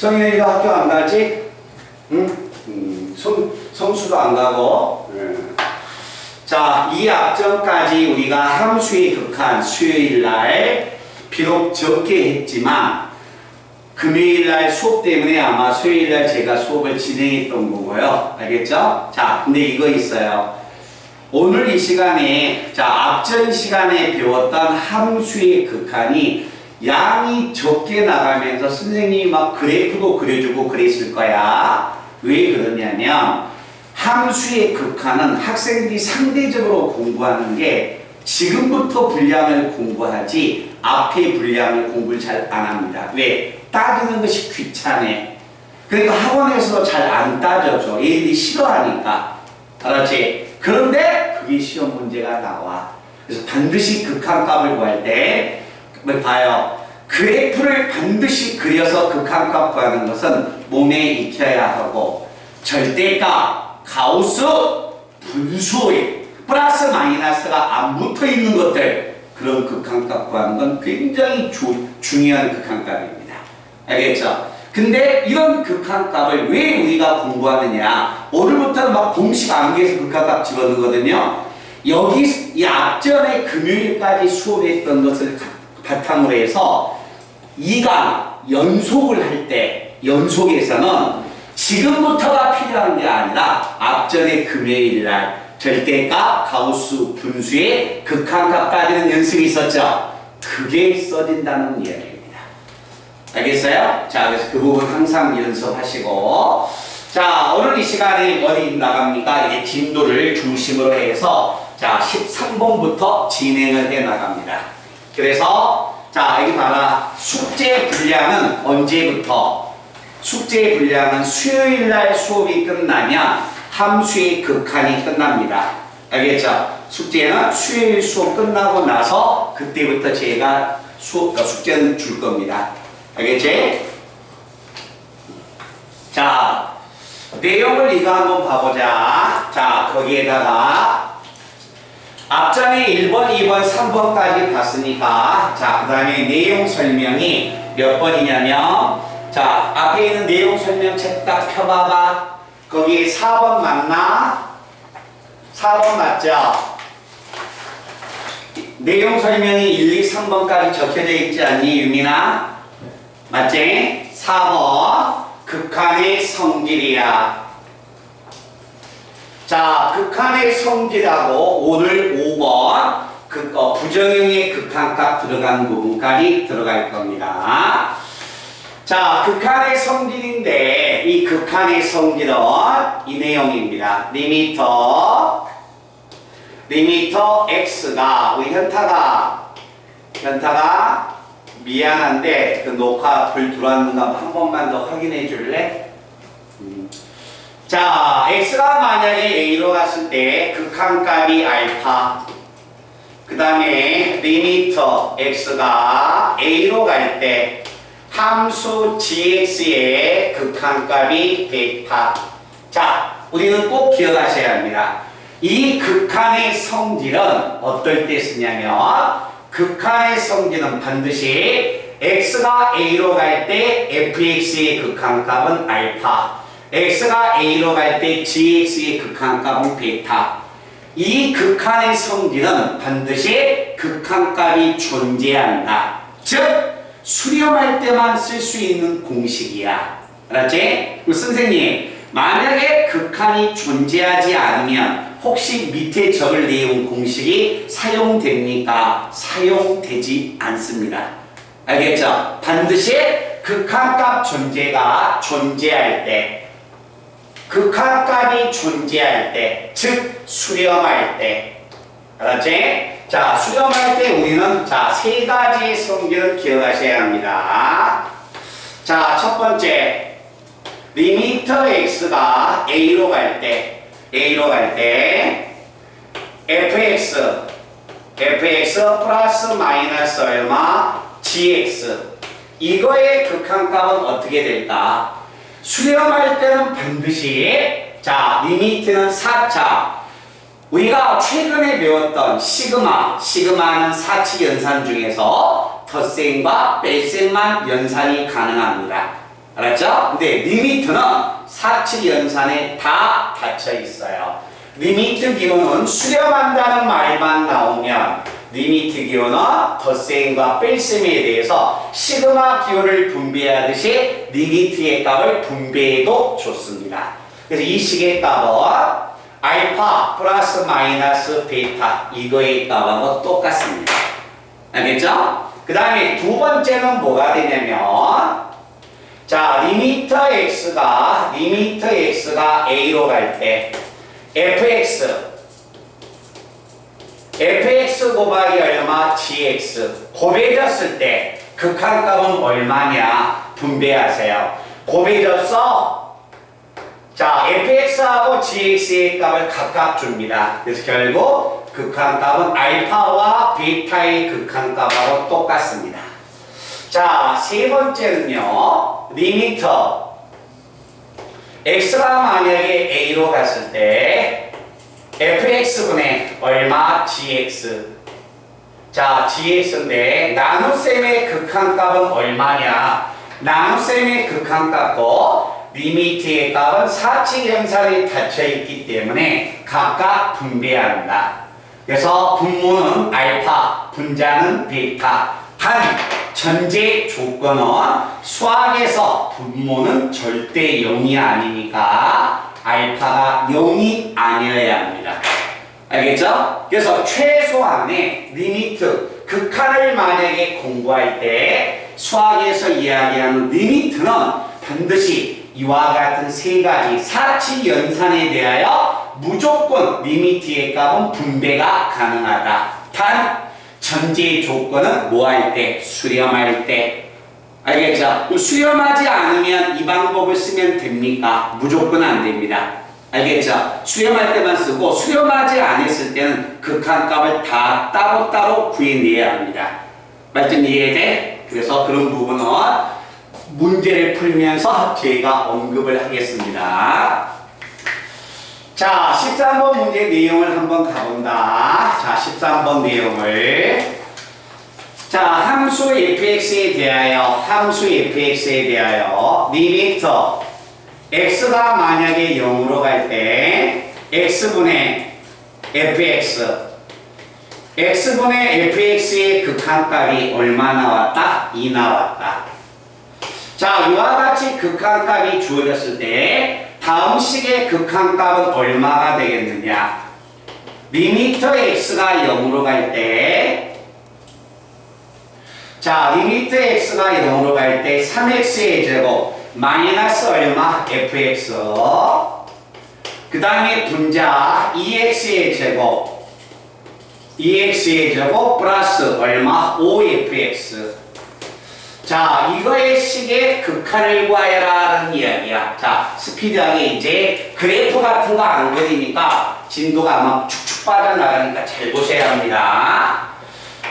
성인이가 학교 안 가지? 응? 성수도 안 가고. 자, 이 앞전까지 우리가 함수의 극한 수요일날 비록 적게 했지만 금요일날 수업 때문에 아마 수요일날 제가 수업을 진행했던 거고요. 알겠죠? 자, 근데 이거 있어요. 오늘 이 시간에, 자, 앞전 시간에 배웠던 함수의 극한이 양이 적게 나가면서 선생님이 막 그래프도 그려주고 그랬을 거야. 왜 그러냐면 함수의 극한은 학생들이 상대적으로 공부하는 게 지금부터 분량을 공부하지 앞에 분량을 공부를 잘 안 합니다. 왜? 따지는 것이 귀찮아. 그러니까 학원에서도 잘 안 따져줘. 얘들이 싫어하니까. 알았지? 그런데 그게 시험 문제가 나와. 그래서 반드시 극한값을 구할 때 봐요. 그래프를 반드시 그려서 극한값 구하는 것은 몸에 익혀야 하고 절대값, 가우스, 분수의 플러스 마이너스가 안 붙어 있는 것들 그런 극한값 구하는 건 굉장히 중요한 극한값입니다. 알겠죠? 근데 이런 극한값을 왜 우리가 공부하느냐? 오늘부터는 막 공식 암기해서 극한값 집어넣거든요. 여기 이 앞전에 금요일까지 수업했던 것을 바탕으로 해서 2강 연속을 할 때 연속에서는 지금부터가 필요한 게 아니라 앞전에 금요일날 절대값, 가우스, 분수의 극한값 따지는 연습이 있었죠. 그게 써진다는 이야기입니다. 알겠어요? 자, 그래서 그 부분 항상 연습하시고, 자, 오늘 이 시간에 어디 나갑니까? 이게 진도를 중심으로 해서 자, 13번부터 진행을 해 나갑니다. 그래서 자, 여기 봐라. 숙제 분량은 언제부터? 숙제 분량은 수요일날 수업이 끝나면 함수의 극한이 끝납니다. 알겠죠? 숙제는 수요일 수업 끝나고 나서 그때부터 제가 숙제는 줄 겁니다. 알겠지? 자, 내용을 이거 한번 봐보자. 자, 거기에다가 앞전에 1번, 2번, 3번까지 봤으니까 자, 그 다음에 내용 설명이 몇 번이냐면 자, 앞에 있는 내용 설명 책 딱 펴봐봐. 거기 4번 맞나? 4번 맞죠? 내용 설명이 1, 2, 3번까지 적혀져 있지 않니, 유민아? 맞지? 4번 극한의 성질이야. 자, 극한의 성질하고 오늘 5번 부정형의 극한값 들어간 부분까지 들어갈 겁니다. 자, 극한의 성질인데 이 극한의 성질은 이 내용입니다. 리미터 x가 우리 현타가 미안한데 그 녹화 불 들어왔는가 한 번만 더 확인해 줄래? 자, x가 만약에 a로 갔을 때 극한값이 알파, 그 다음에 리미터 x가 a로 갈 때 함수 gx의 극한값이 베타. 자, 우리는 꼭 기억하셔야 합니다. 이 극한의 성질은 어떨 때 쓰냐면 극한의 성질은 반드시 x가 a로 갈 때 fx의 극한값은 알파, x가 a로 갈 때 gx의 극한값은 베타. 이 극한의 성질은 반드시 극한값이 존재한다. 즉 수렴할 때만 쓸 수 있는 공식이야. 알았지? 선생님, 만약에 극한이 존재하지 않으면 혹시 밑에 적을 내용 공식이 사용됩니까? 사용되지 않습니다. 알겠죠? 반드시 극한값 존재가 존재할 때, 극한값이 존재할 때, 즉 수렴할 때, 알았지? 자, 수렴할 때 우리는 자, 세 가지의 성질을 기억하셔야 합니다. 자, 첫 번째, 리미터 x가 a로 갈 때 fx 플러스 마이너스 얼마 gx 이거의 극한값은 어떻게 될까? 수렴할 때는 반드시 자, 리미트는 4차. 우리가 최근에 배웠던 시그마는 사칙 연산 중에서 덧셈과 뺄셈만 연산이 가능합니다. 알았죠? 근데 리미트는 사칙연산에 다 닫혀 있어요. 리미트 기호는 수렴한다는 말만 나오면 리미트 기호는 덧셈과 뺄셈에 대해서 시그마 기호를 분배하듯이 리미트의 값을 분배해도 좋습니다. 그래서 이 식의 값은 알파 플러스 마이너스 베타 이거의 값하고 똑같습니다. 알겠죠? 그 다음에 두 번째는 뭐가 되냐면 자 리미트 x가 a로 갈 때 fx 곱하기 얼마 gx 곱해졌을 때 극한값은 얼마냐 분배하세요. 곱해졌어? 자 fx하고 gx의 값을 각각 줍니다. 그래서 결국 극한값은 알파와 베타의 극한값하고 똑같습니다. 자 세 번째는요 리미트 x가 만약에 a로 갔을 때 fx분의 얼마 gx 자 gx인데 나눗셈의 극한값은 얼마냐 나눗셈의 극한값도 리미트의 값은 사칙연산에 닫혀있기 때문에 각각 분배한다. 그래서 분모는 알파 분자는 베타 단 전제 조건은 수학에서 분모는 절대 0이 아니니까 알파가 0이 아니어야 합니다. 알겠죠? 그래서 최소한의 리미트, 극한을 만약에 공부할 때 수학에서 이야기하는 리미트는 반드시 이와 같은 세 가지 사칙연산에 대하여 무조건 리미트의 값은 분배가 가능하다. 단 전제 조건은 뭐 할 때? 수렴할 때. 알겠죠? 수렴하지 않으면 이 방법을 쓰면 됩니까? 무조건 안 됩니다. 알겠죠? 수렴할 때만 쓰고 수렴하지 않았을 때는 극한값을 다 따로따로 구해내야 합니다. 말씀 이해돼? 그래서 그런 부분은 문제를 풀면서 제가 언급을 하겠습니다. 자, 13번 문제 내용을 한번 가본다. 자, 13번 내용을. 자, 함수 fx에 대하여 리미트 x가 만약에 0으로 갈 때 x분의 fx의 극한값이 얼마 나왔다? 2 나왔다. 자, 이와 같이 극한값이 주어졌을 때 다음 식의 극한값은 얼마가 되겠느냐? 리미트 x가 0으로 갈 때 자, 리미트 x가 0으로 갈 때 3x의 제곱 마이너스 얼마? fx 그 다음에 분자 2x의 제곱 플러스 얼마? 5fx 자, 이거의 식의 극한을 구하여라는 이야기야. 자, 스피드하게 이제 그래프 같은 거 안 그리니까 진도가 막 축축 빠져나가니까 잘 보셔야 합니다.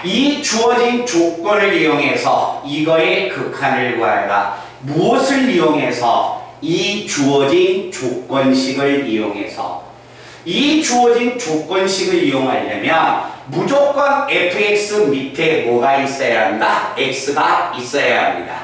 이 주어진 조건을 이용해서 이거의 극한을 구하여라. 무엇을 이용해서? 이 주어진 조건식을 이용해서. 이 주어진 조건식을 이용하려면 무조건 fx 밑에 뭐가 있어야 한다? x가 있어야 합니다.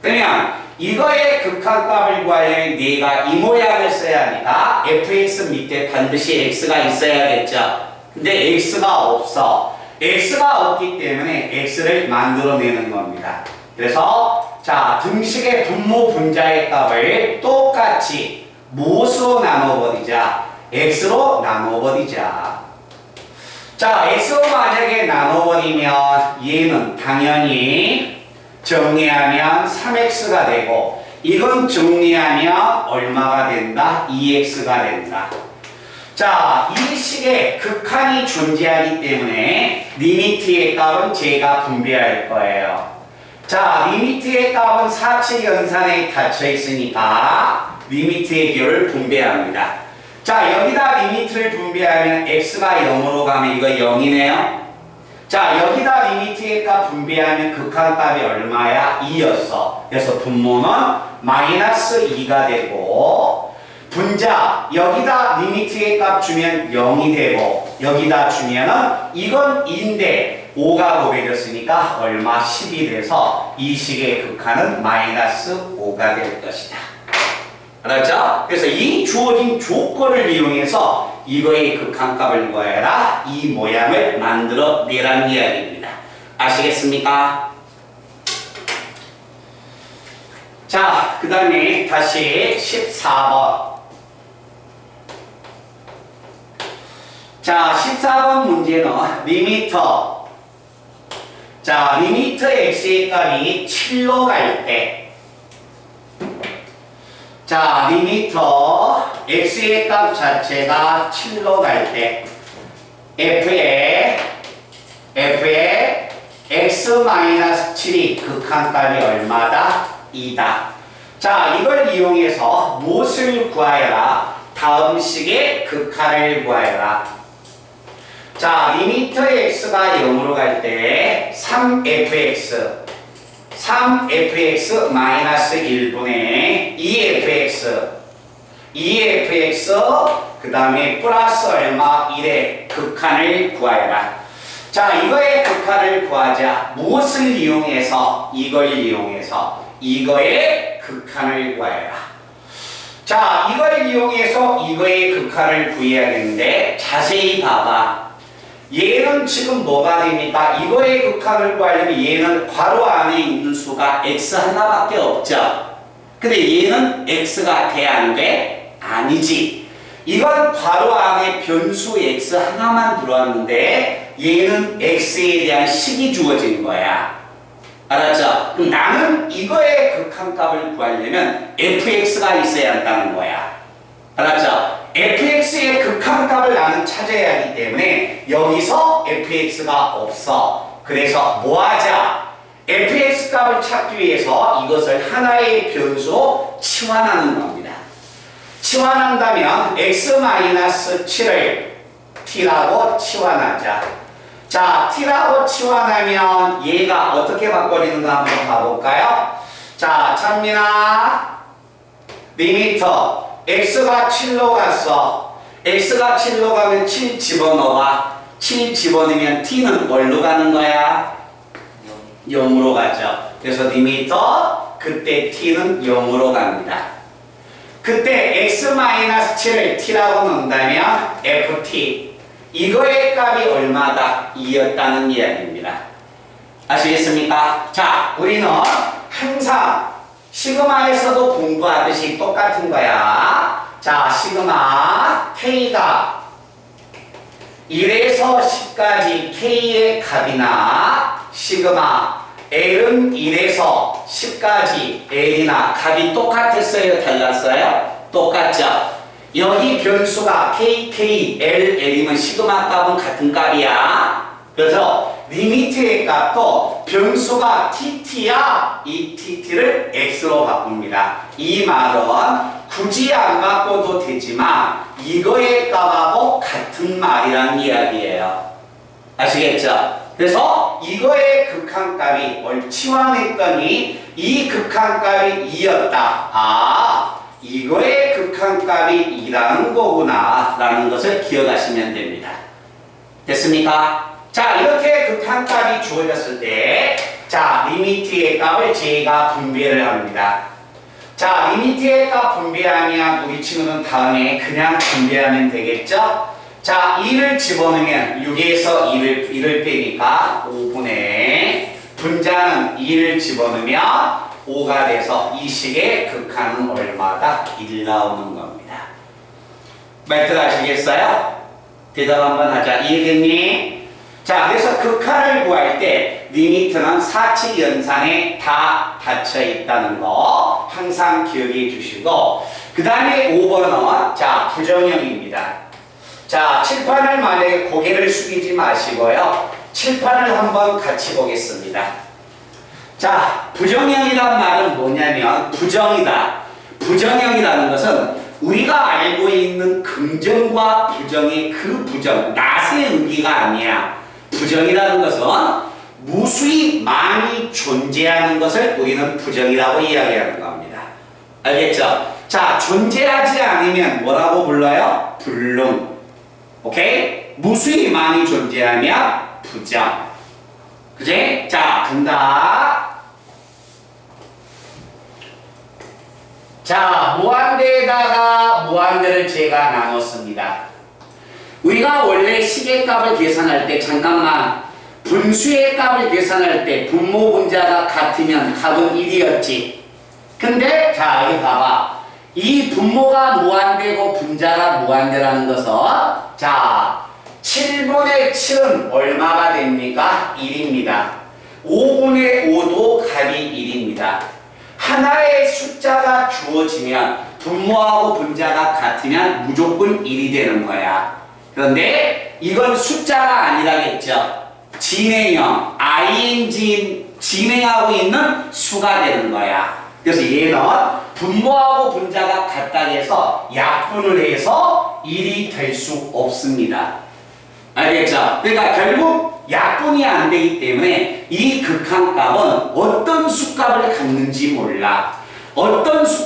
그러면 이거의 극한값을 구하려면 내가 이 모양을 써야 하니까 fx 밑에 반드시 x가 있어야겠죠. 근데 x가 없어. x가 없기 때문에 x를 만들어내는 겁니다. 그래서 자 등식의 분모 분자의 값을 똑같이 무엇으로 나눠버리자? x로 나눠버리자. 자, x로 만약에 나눠버리면 얘는 당연히 정리하면 3x가 되고 이건 정리하면 얼마가 된다? 2x가 된다. 자, 이 식에 극한이 존재하기 때문에 리미트의 값은 제가 분배할 거예요. 자, 리미트의 값은 사칙연산에 닫혀 있으니까 리미트의 기호를 분배합니다. 자, 여기다 리미트를 분배하면 x가 0으로 가면 이거 0이네요. 자, 여기다 리미트의 값 분배하면 극한값이 얼마야? 2였어. 그래서 분모는 마이너스 2가 되고 분자 여기다 리미트의 값 주면 0이 되고 여기다 주면은 이건 2인데 5가 곱해졌으니까 얼마? 10이 돼서 이 식의 극한은 -5가 될 것이다. 알았죠? 그래서 이 주어진 조건을 이용해서 이거의 극한값을 구해라. 이 모양을 만들어 내라는 이야기입니다. 아시겠습니까? 자, 그 다음에 다시 14번. 자, 14번 문제는 리미터. 자, 리미터 x의 값이 7로 갈 때. 자, 리미터 x의 값 자체가 7로 갈 때 f의 x-7이 극한값이 얼마다? 2다. 자, 이걸 이용해서 무엇을 구하여라? 다음 식의 극한을 구하여라. 자, 리미터 x가 0으로 갈 때 3fx 1분의 2fx 그 다음에 플러스 얼마? 1의 극한을 구하여라. 자, 이거의 극한을 구하자. 무엇을 이용해서? 이걸 이용해서 이거의 극한을 구하여라. 자, 이걸 이용해서 이거의 극한을 구해야겠는데 자세히 봐봐. 얘는 지금 뭐가 됩니까? 이거의 극한을 구하려면 얘는 괄호 안에 있는 수가 x 하나밖에 없죠. 근데 얘는 x가 돼, 안 돼? 아니지. 이건 괄호 안에 변수 x 하나만 들어왔는데 얘는 x에 대한 식이 주어진 거야. 알았죠? 그럼 나는 이거의 극한값을 구하려면 fx가 있어야 한다는 거야. 알았죠? fx의 극한값을 나는 찾아야 하기 때문에 여기서 fx가 없어. 그래서 뭐 하자? fx 값을 찾기 위해서 이것을 하나의 변수로 치환하는 겁니다. 치환한다면 x-7을 t라고 치환하자. 자, t라고 치환하면 얘가 어떻게 바꿔지는가 한번 봐볼까요? 자, 찬민아, 리미터 x가 7로 갔어. x가 7로 가면 7 집어넣어봐. 7 집어넣으면 t는 뭘로 가는 거야? 0으로 가죠. 그래서 리미터 그때 t는 0으로 갑니다. 그때 x-7을 t라고 넣는다면 ft 이거의 값이 얼마다? 2였다는 이야기입니다. 아시겠습니까? 자, 우리는 항상 시그마에서도 공부하듯이 똑같은 거야. 자, 시그마 K가 1에서 10까지 K의 값이나 시그마 L은 1에서 10까지 L이나 값이 똑같았어요? 달랐어요? 똑같죠? 여기 변수가 K, L, L이면 시그마 값은 같은 값이야. 그래서 리미트의 값도 변수가 TT야. 이 TT를 X로 바꿉니다. 이 말은 굳이 안 바꿔도 되지만 이거의 값하고 같은 말이란 이야기예요. 아시겠죠? 그래서 이거의 극한값이 치환했더니 이 극한값이 2였다. 아, 이거의 극한값이 2라는 거구나 라는 것을 기억하시면 됩니다. 됐습니까? 자, 이렇게 극한값이 주어졌을 때, 자, 리미트의 값을 제가 분배를 합니다. 자, 리미트의 값 분배하면 우리 친구는 다음에 그냥 분배하면 되겠죠? 자, 2를 집어넣으면 6에서 1을 빼니까 5분의 분자는 2를 집어넣으면 5가 돼서 이 식의 극한은 얼마다? 1 나오는 겁니다. 말뜻 아시겠어요? 대답 한번 하자. 이해됐니? 자, 그래서 극한을 구할 때 리미트는 사치 연산에 다 닫혀 있다는 거 항상 기억해 주시고, 그 다음에 5번은 자, 부정형입니다. 자, 칠판을 만약에 고개를 숙이지 마시고요. 칠판을 한번 같이 보겠습니다. 자, 부정형이란 말은 뭐냐면 부정이다. 부정형이라는 것은 우리가 알고 있는 긍정과 부정의 그 부정, 낫의 의미가 아니야. 부정이라는 것은 무수히 많이 존재하는 것을 우리는 부정이라고 이야기하는 겁니다. 알겠죠? 자, 존재하지 않으면 뭐라고 불러요? 불능. 오케이? 무수히 많이 존재하면 부정. 그지? 자, 간다. 자, 무한대에다가 무한대를 제가 나눴습니다. 우리가 원래 시계값을 계산할 때 잠깐만 분수의 값을 계산할 때 분모 분자가 같으면 값은 1이었지. 근데 자, 여기 봐봐. 이 분모가 무한대고 분자가 무한대라는 것은 자, 7분의 7은 얼마가 됩니까? 1입니다. 5분의 5도 값이 1입니다. 하나의 숫자가 주어지면 분모하고 분자가 같으면 무조건 1이 되는 거야. 그런데 이건 숫자가 아니라겠죠. 진행형, ing 진행하고 있는 수가 되는 거야. 그래서 얘는 분모하고 분자가 같다고 해서 약분을 해서 1이 될 수 없습니다. 알겠죠? 그러니까 결국 약분이 안 되기 때문에 이 극한값은 어떤 수값을 갖는지 몰라.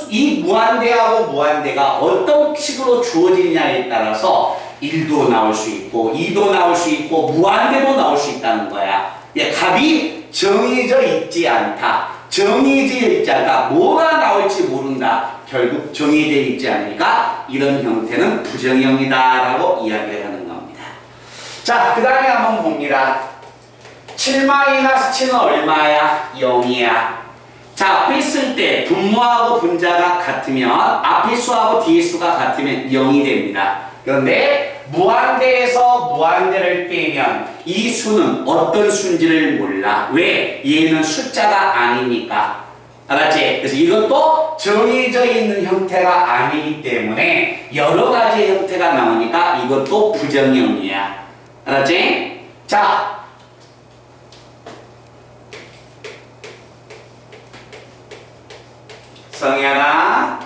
이 무한대하고 무한대가 어떤 식으로 주어지느냐에 따라서 1도 나올 수 있고 2도 나올 수 있고 무한대도 나올 수 있다는 거야. 값이 정해져 있지 않다. 정해져 있지 않다. 뭐가 나올지 모른다. 결국 정해져 있지 않으니까 이런 형태는 부정형이다 라고 이야기를 하는 겁니다. 자, 그 다음에 한번 봅니다. 7-7은 얼마야? 0이야. 자, 앞에 있을 때 분모하고 분자가 같으면 앞에 수하고 뒤에 수가 같으면 0이 됩니다. 그런데 무한대에서 무한대를 빼면 이 수는 어떤 수인지를 몰라. 왜? 얘는 숫자가 아니니까. 알았지? 그래서 이것도 정해져 있는 형태가 아니기 때문에 여러 가지 형태가 나오니까 이것도 부정형이야. 알았지? 자, 성현아,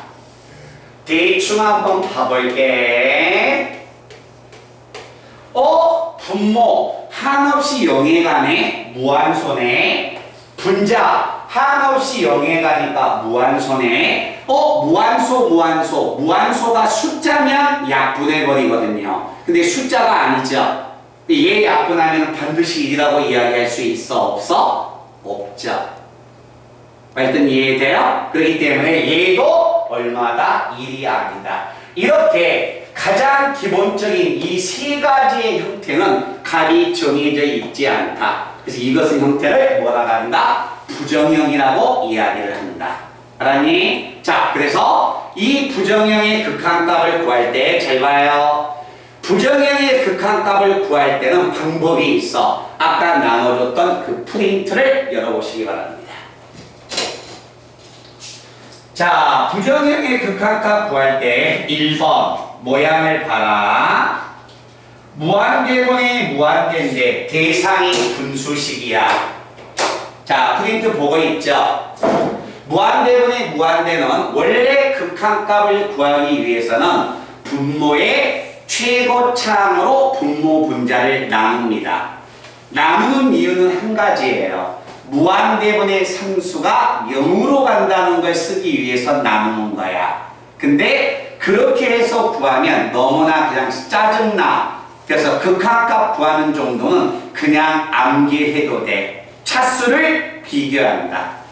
대충 한번 봐볼게. 분모 한없이 0에 가네. 무한소네. 분자 한없이 0에 가니까 무한소네. 무한소가 숫자면 약분해버리거든요. 근데 숫자가 아니죠. 얘 약분하면 반드시 1이라고 이야기할 수 있어? 없어? 없죠. 일단 이해돼요? 그렇기 때문에 얘도 얼마다? 1이 아니다. 이렇게 가장 기본적인 이 세 가지의 형태는 값이 정해져 있지 않다. 그래서 이것의 형태를 뭐라고 한다? 부정형이라고 이야기를 한다. 알았니? 자, 그래서 이 부정형의 극한값을 구할 때 잘 봐요. 부정형의 극한값을 구할 때는 방법이 있어. 아까 나눠줬던 그 프린트를 열어보시기 바랍니다. 자, 부정형의 극한값 구할 때 1번 모양을 봐라. 무한대분의 무한대인데 대상이 분수식이야. 자, 프린트 보고 있죠? 무한대분의 무한대는 원래 극한값을 구하기 위해서는 분모의 최고차항으로 분모 분자를 나눕니다. 나누는 이유는 한 가지예요. 무한대분의 상수가 0으로 간다는 걸 쓰기 위해서 나누는 거야. 근데 그렇게 해서 구하면 너무나 그냥 짜증나. 그래서 극한값 구하는 정도는 그냥 암기해도 돼. 차수를 비교한다.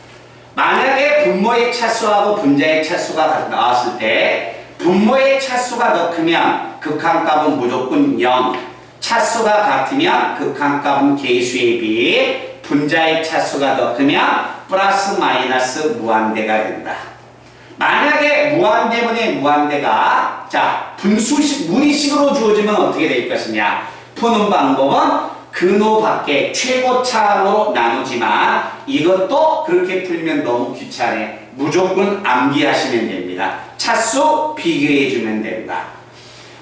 만약에 분모의 차수하고 분자의 차수가 나왔을 때 분모의 차수가 더 크면 극한값은 무조건 0. 차수가 같으면 극한값은 개수에 비해 분자의 차수가 더 크면 플러스 마이너스 무한대가 된다. 만약에 무한대분의 무한대가 자 분수식 무리식으로 주어지면 어떻게 될 것이냐. 푸는 방법은 근호 밖에 최고차항으로 나누지만 이것도 그렇게 풀면 너무 귀찮네. 무조건 암기하시면 됩니다. 차수 비교해주면 된다.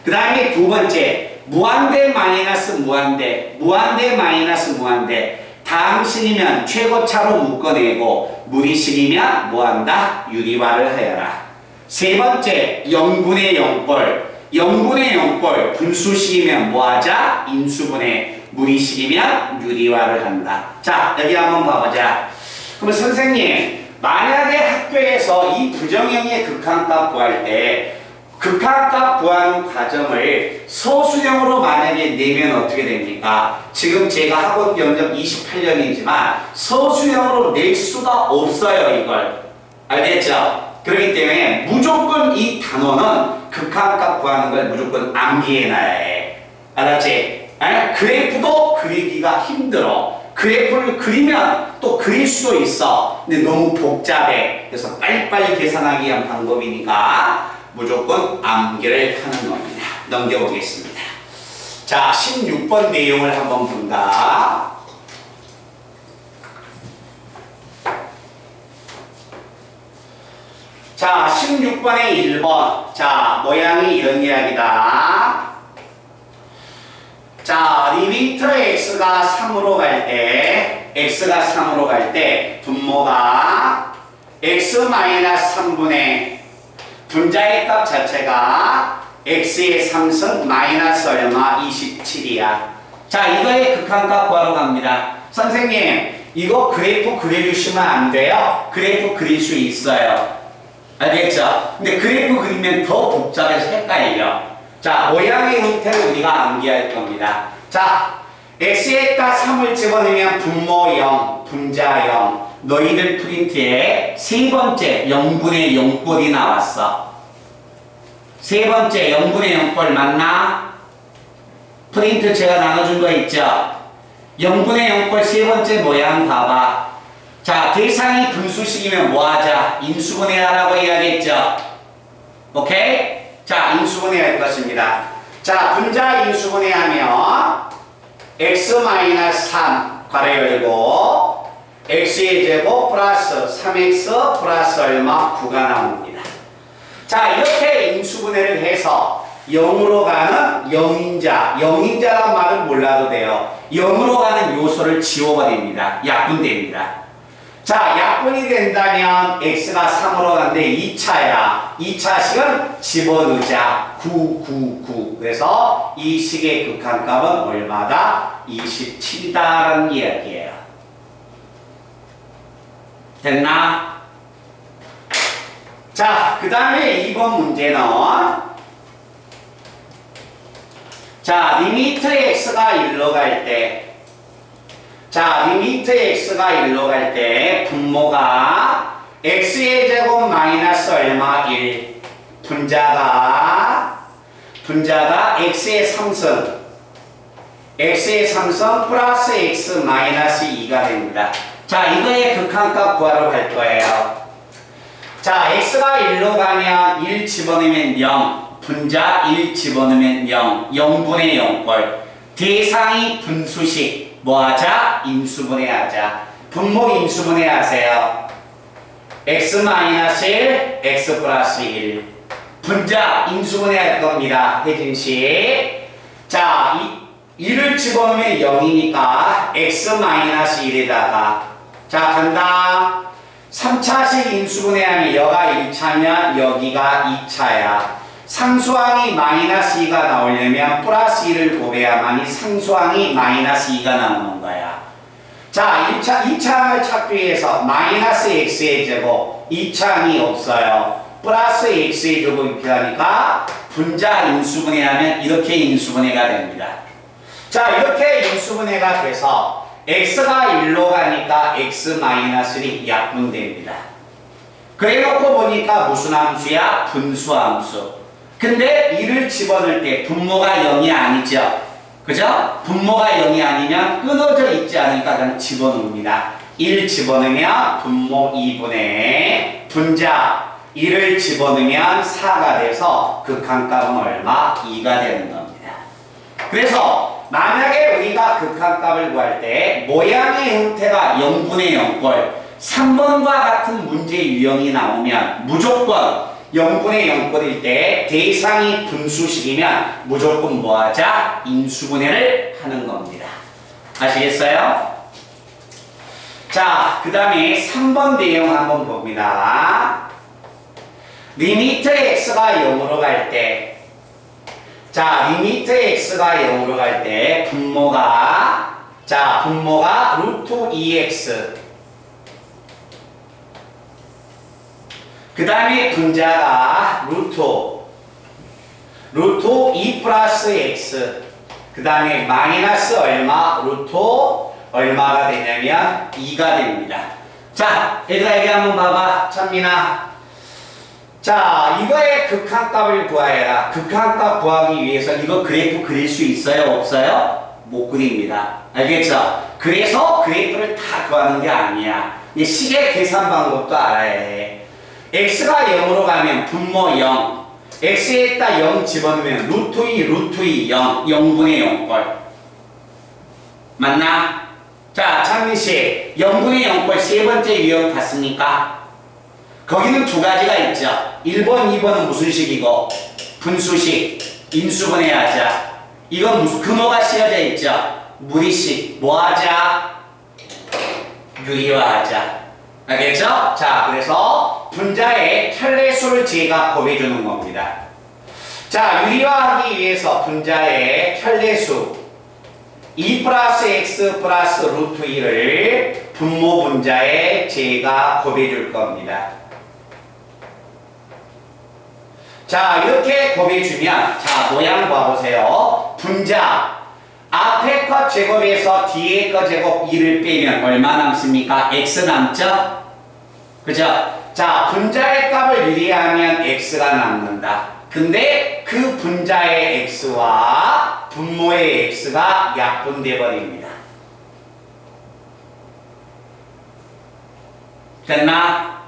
그 다음에 두 번째 무한대 마이너스 무한대 무한대 마이너스 무한대 다항식이면 최고차로 묶어내고 무리식이면 뭐한다? 유리화를 하여라. 세 번째 0분의 0꼴 0분의 0꼴 분수식이면 뭐하자? 인수분해 무리식이면 유리화를 한다. 자, 여기 한번 봐보자. 그럼 선생님 만약에 학교에서 이 부정형의 극한값 구할 때 극한값 구하는 과정을 서술형으로 만약에 내면 어떻게 됩니까? 지금 제가 학원 경력 28년이지만 서술형으로 낼 수가 없어요, 이걸. 알겠죠? 그렇기 때문에 무조건 이 단원은 극한값 구하는 걸 무조건 암기해놔야 해. 알았지? 그래프도 그리기가 힘들어. 그래프를 그리면 또 그릴 수도 있어. 근데 너무 복잡해. 그래서 빨리빨리 계산하기 위한 방법이니까 무조건 암기를 하는 겁니다. 넘겨보겠습니다. 자, 16번 내용을 한번 본다. 자, 16번에 1번. 자, 모양이 이런 이야기다. 자, 리미트 x가 3으로 갈 때, 분모가 x-3분의 분자의 값 자체가 x의 3승 마이너스 얼마 27이야. 자, 이거의 극한값 구하러 갑니다. 선생님, 이거 그래프 그려주시면 안 돼요? 그래프 그릴 수 있어요. 알겠죠? 근데 그래프 그리면 더 복잡해서 헷갈려. 자, 모양의 형태를 우리가 암기할 겁니다. 자, x에다 3을 집어넣으면 분모 0, 분자 0. 너희들 프린트에 세 번째 0분의 0꼴이 나왔어. 세 번째 0분의 0꼴 맞나? 프린트 제가 나눠준 거 있죠? 0분의 0꼴 세 번째 모양 봐봐. 자, 대상이 분수식이면 뭐 하자? 인수분해하라고 이야기했죠? 오케이? 자, 인수분해할 것입니다. 자, 분자 인수분해하면 x-3 괄호 열고 x의 제곱 플러스 3x 플러스 얼마 9가 나옵니다. 자, 이렇게 인수분해를 해서 0으로 가는 영인자, 영인자란 말은 몰라도 돼요. 0으로 가는 요소를 지워버립니다. 약분됩니다. 자, 약분이 된다면 x가 3으로 가는데 2차야. 2차식은 집어넣자. 9, 9, 9. 그래서 이 식의 극한값은 얼마다? 27이다라는 이야기예요. 됐나? 자, 그 다음에 2번 문제는 자, 리미트 x가 1로 갈 때 리미트 x가 1로 갈 때 분모가 x의 제곱 마이너스 얼마 1 분자가 x의 3승 플러스 x 마이너스 2가 됩니다. 자, 이거의 극한값 구하러 갈 거예요. 자, x가 1로 가면 1 집어넣으면 0, 분자 1 집어넣으면 0, 0분의 0꼴. 대상이 분수식, 뭐 하자? 인수분해하자. 분모 인수분해하세요. x-1, x 플러스 1. 분자 인수분해할 겁니다. 혜진씨. 자, 1을 집어넣으면 0이니까 x-1에다가 자, 간다. 3차식 인수분해하면 여가 1차면 여기가 2차야. 상수항이 마이너스 2가 나오려면 플러스 1을 곱해야만이 상수항이 마이너스 2가 나오는 거야. 자, 2차항을 찾기 위해서 마이너스 x의 제곱, 2차항이 없어요. 플러스 x의 제곱이 필요하니까 분자 인수분해하면 이렇게 인수분해가 됩니다. 자, 이렇게 인수분해가 돼서 x가 1로 가니까 x-1이 약분됩니다. 그래 놓고 보니까 무슨 함수야? 분수함수. 근데 1을 집어넣을 때 분모가 0이 아니죠? 그죠? 분모가 0이 아니면 끊어져 있지 않으니까 그냥 집어넣습니다. 1 집어넣으면 분모 2분의 분자 1을 집어넣으면 4가 돼서 극한값은 얼마? 2가 되는 겁니다. 그래서 만약에 우리가 극한값을 구할 때 모양의 형태가 0분의 0꼴 3번과 같은 문제 유형이 나오면 무조건 0분의 0꼴일 때 대상이 분수식이면 무조건 뭐하자? 인수분해를 하는 겁니다. 아시겠어요? 자, 그 다음에 3번 내용 한번 봅니다. 리미트 x가 0으로 갈 때 리미트 x가 0으로 갈 때 분모가 루트 2x 그 다음에 분자가 루트 루트 2 플러스 x 그 다음에 마이너스 얼마? 루트 얼마가 되냐면 2가 됩니다. 자, 얘들아 여기 한번 봐봐. 찬민아. 자, 이거의 극한값을 구하여라. 극한값 구하기 위해서 이거 그래프 그릴 수 있어요? 없어요? 못 그립니다. 알겠죠? 그래서 그래프를 다 구하는 게 아니야. 이 식의 계산 방법도 알아야 해. x가 0으로 가면 분모 0. x에다 0 집어넣으면 루트 2, 루트 2, 0. 0분의 0꼴. 맞나? 자, 창민씨. 0분의 0꼴 세 번째 유형 봤습니까? 거기는 두 가지가 있죠. 1번, 2번은 무슨 식이고? 분수식. 인수분해하자. 이건 무슨 근호가 씌어져 있죠. 무리식. 뭐 하자? 유리화하자. 알겠죠? 자, 그래서 분자의 편례수를 제가 곱해주는 겁니다. 자, 유리화하기 위해서 분자의 편례수 2 플러스 x 플러스 루트 2를 분모 분자에 제가 곱해줄 겁니다. 자, 이렇게 곱해주면, 자, 모양 봐보세요. 분자, 앞에 것 제곱에서 뒤에 것 제곱 2를 빼면 얼마 남습니까? x 남죠? 그죠? 자, 분자의 값을 유리하면 x가 남는다. 근데 그 분자의 x와 분모의 x가 약분돼 버립니다. 됐나?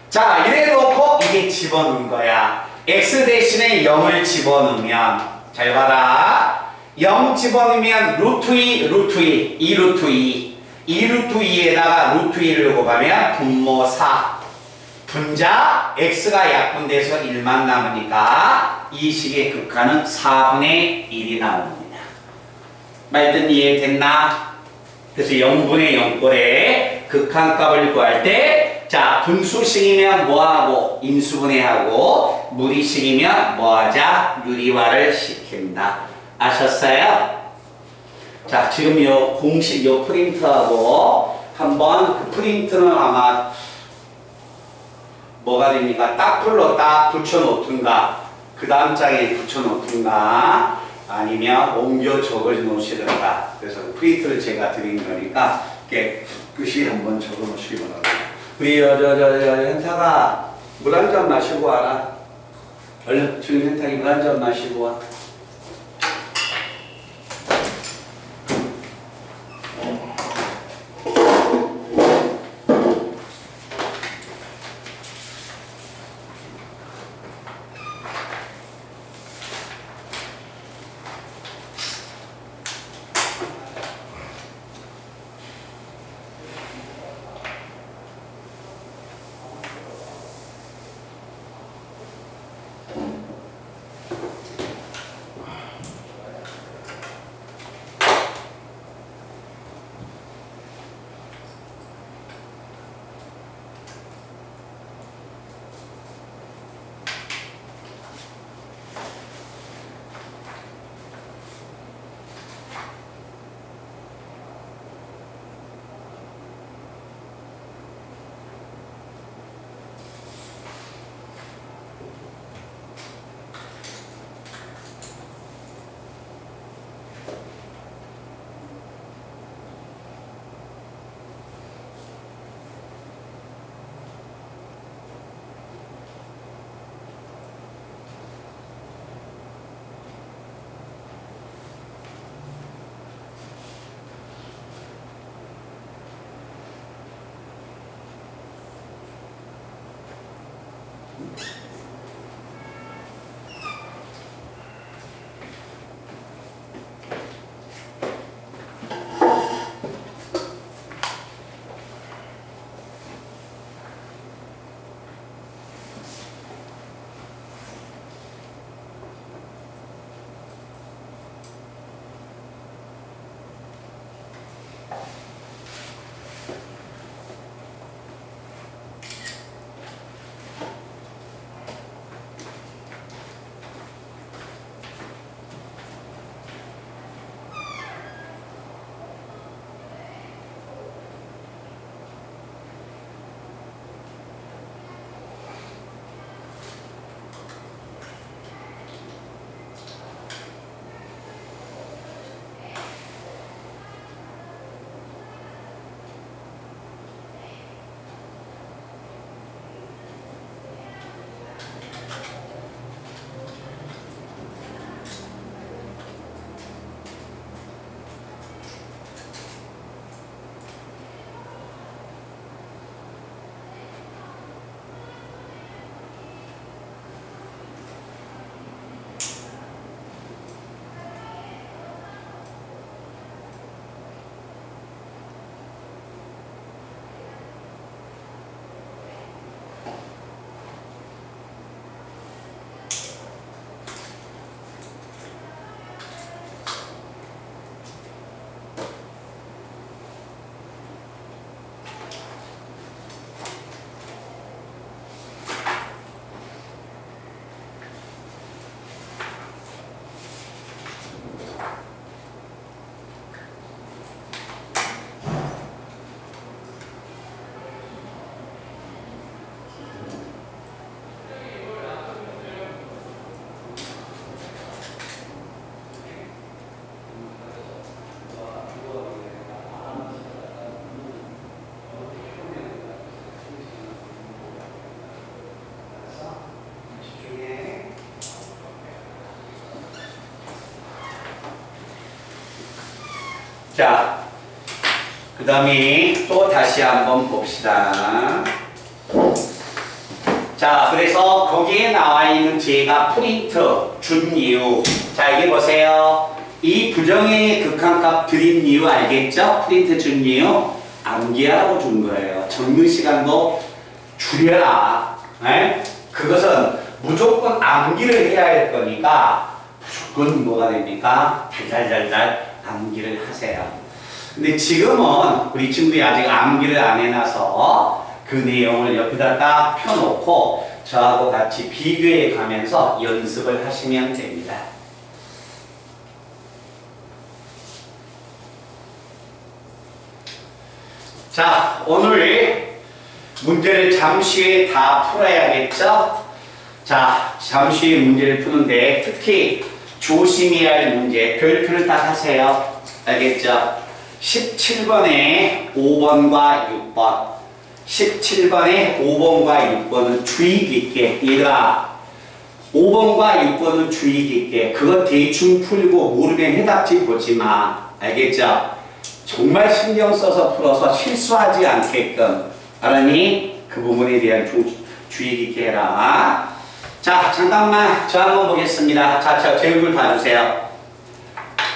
자, 이래 놓고 이게 집어넣은 거야. x 대신에 0을 집어넣으면, 잘 봐라. 0 집어넣으면 루트 2, 루트 2, 2 루트 2. 2 루트 2에다가 루트 2를 곱하면 분모 4. 분자 x가 약분돼서 1만 남으니까 이 식의 극한은 4분의 1이 나옵니다. 말든 이해됐나? 그래서 0분의 0꼴의 극한값을 구할 때, 자, 분수식이면 뭐하고? 인수분해하고, 무리식이면 뭐하자? 유리화를 시킨다. 아셨어요? 자, 지금 요 공식, 요 프린트하고 한번 그 프린트는 아마 뭐가 됩니까? 딱풀로 딱 붙여놓든가, 그 다음 장에 붙여놓든가, 아니면 옮겨 적어 놓으시든가. 그래서 프린트를 제가 드린 거니까 깨끗이 한번 적어 놓으시기 바랍니다. 우리 현타가 물 한 잔 마시고 와라. 얼른 지금 현타기 물 한 잔 마시고 와. 다음에 또 다시 한번 봅시다. 자, 그래서 거기에 나와 있는 제가 프린트 준 이유. 자, 이게 보세요. 이 부정의 극한값 드린 이유 알겠죠? 프린트 준 이유. 암기하라고 준 거예요. 정규 시간도 줄여라. 에? 그것은 무조건 암기를 해야 할 거니까 무조건 뭐가 됩니까? 달달달달 암기를 하세요. 근데 지금은 우리 친구들이 아직 암기를 안 해놔서 그 내용을 옆에다 딱 펴놓고 저하고 같이 비교해 가면서 연습을 하시면 됩니다. 자, 오늘 문제를 잠시 후에 다 풀어야겠죠? 자, 잠시 후에 문제를 푸는데 특히 조심해야 할 문제 별표를 딱 하세요. 알겠죠? 17번에 5번과 6번 17번에 5번과 6번은 주의 깊게 얘들아 5번과 6번은 주의 깊게 그거 대충 풀고 모르면 해답지 보지 마. 알겠죠? 정말 신경 써서 풀어서 실수하지 않게끔 알았니? 그 부분에 대한 주의 깊게 해라. 자, 잠깐만 저 한번 보겠습니다. 자, 제 얼굴 봐주세요.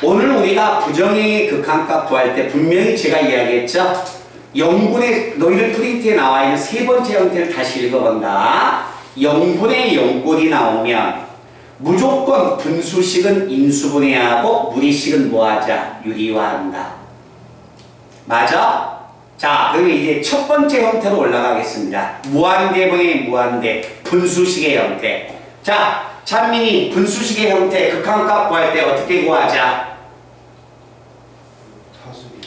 오늘 우리가 부정의 극한값 구할 때 분명히 제가 이야기했죠? 0분의 너희들 프린트에 나와 있는 세 번째 형태를 다시 읽어본다. 0분의 0꼴이 나오면 무조건 분수식은 인수분해하고 무리식은 뭐하자? 유리화한다. 맞아? 자, 그러면 이제 첫 번째 형태로 올라가겠습니다. 무한대분의 무한대 분수식의 형태. 자, 찬민이 분수식의 형태 극한값 구할 때 어떻게 구하자?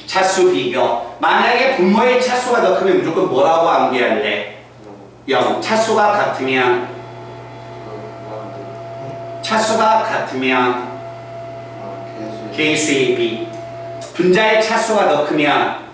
차수 비교. 만약에 분모의 차수가 더 크면 무조건 뭐라고 암기할래? 0. 차수가 같으면 개수의 비. 분자의 차수가 더 크면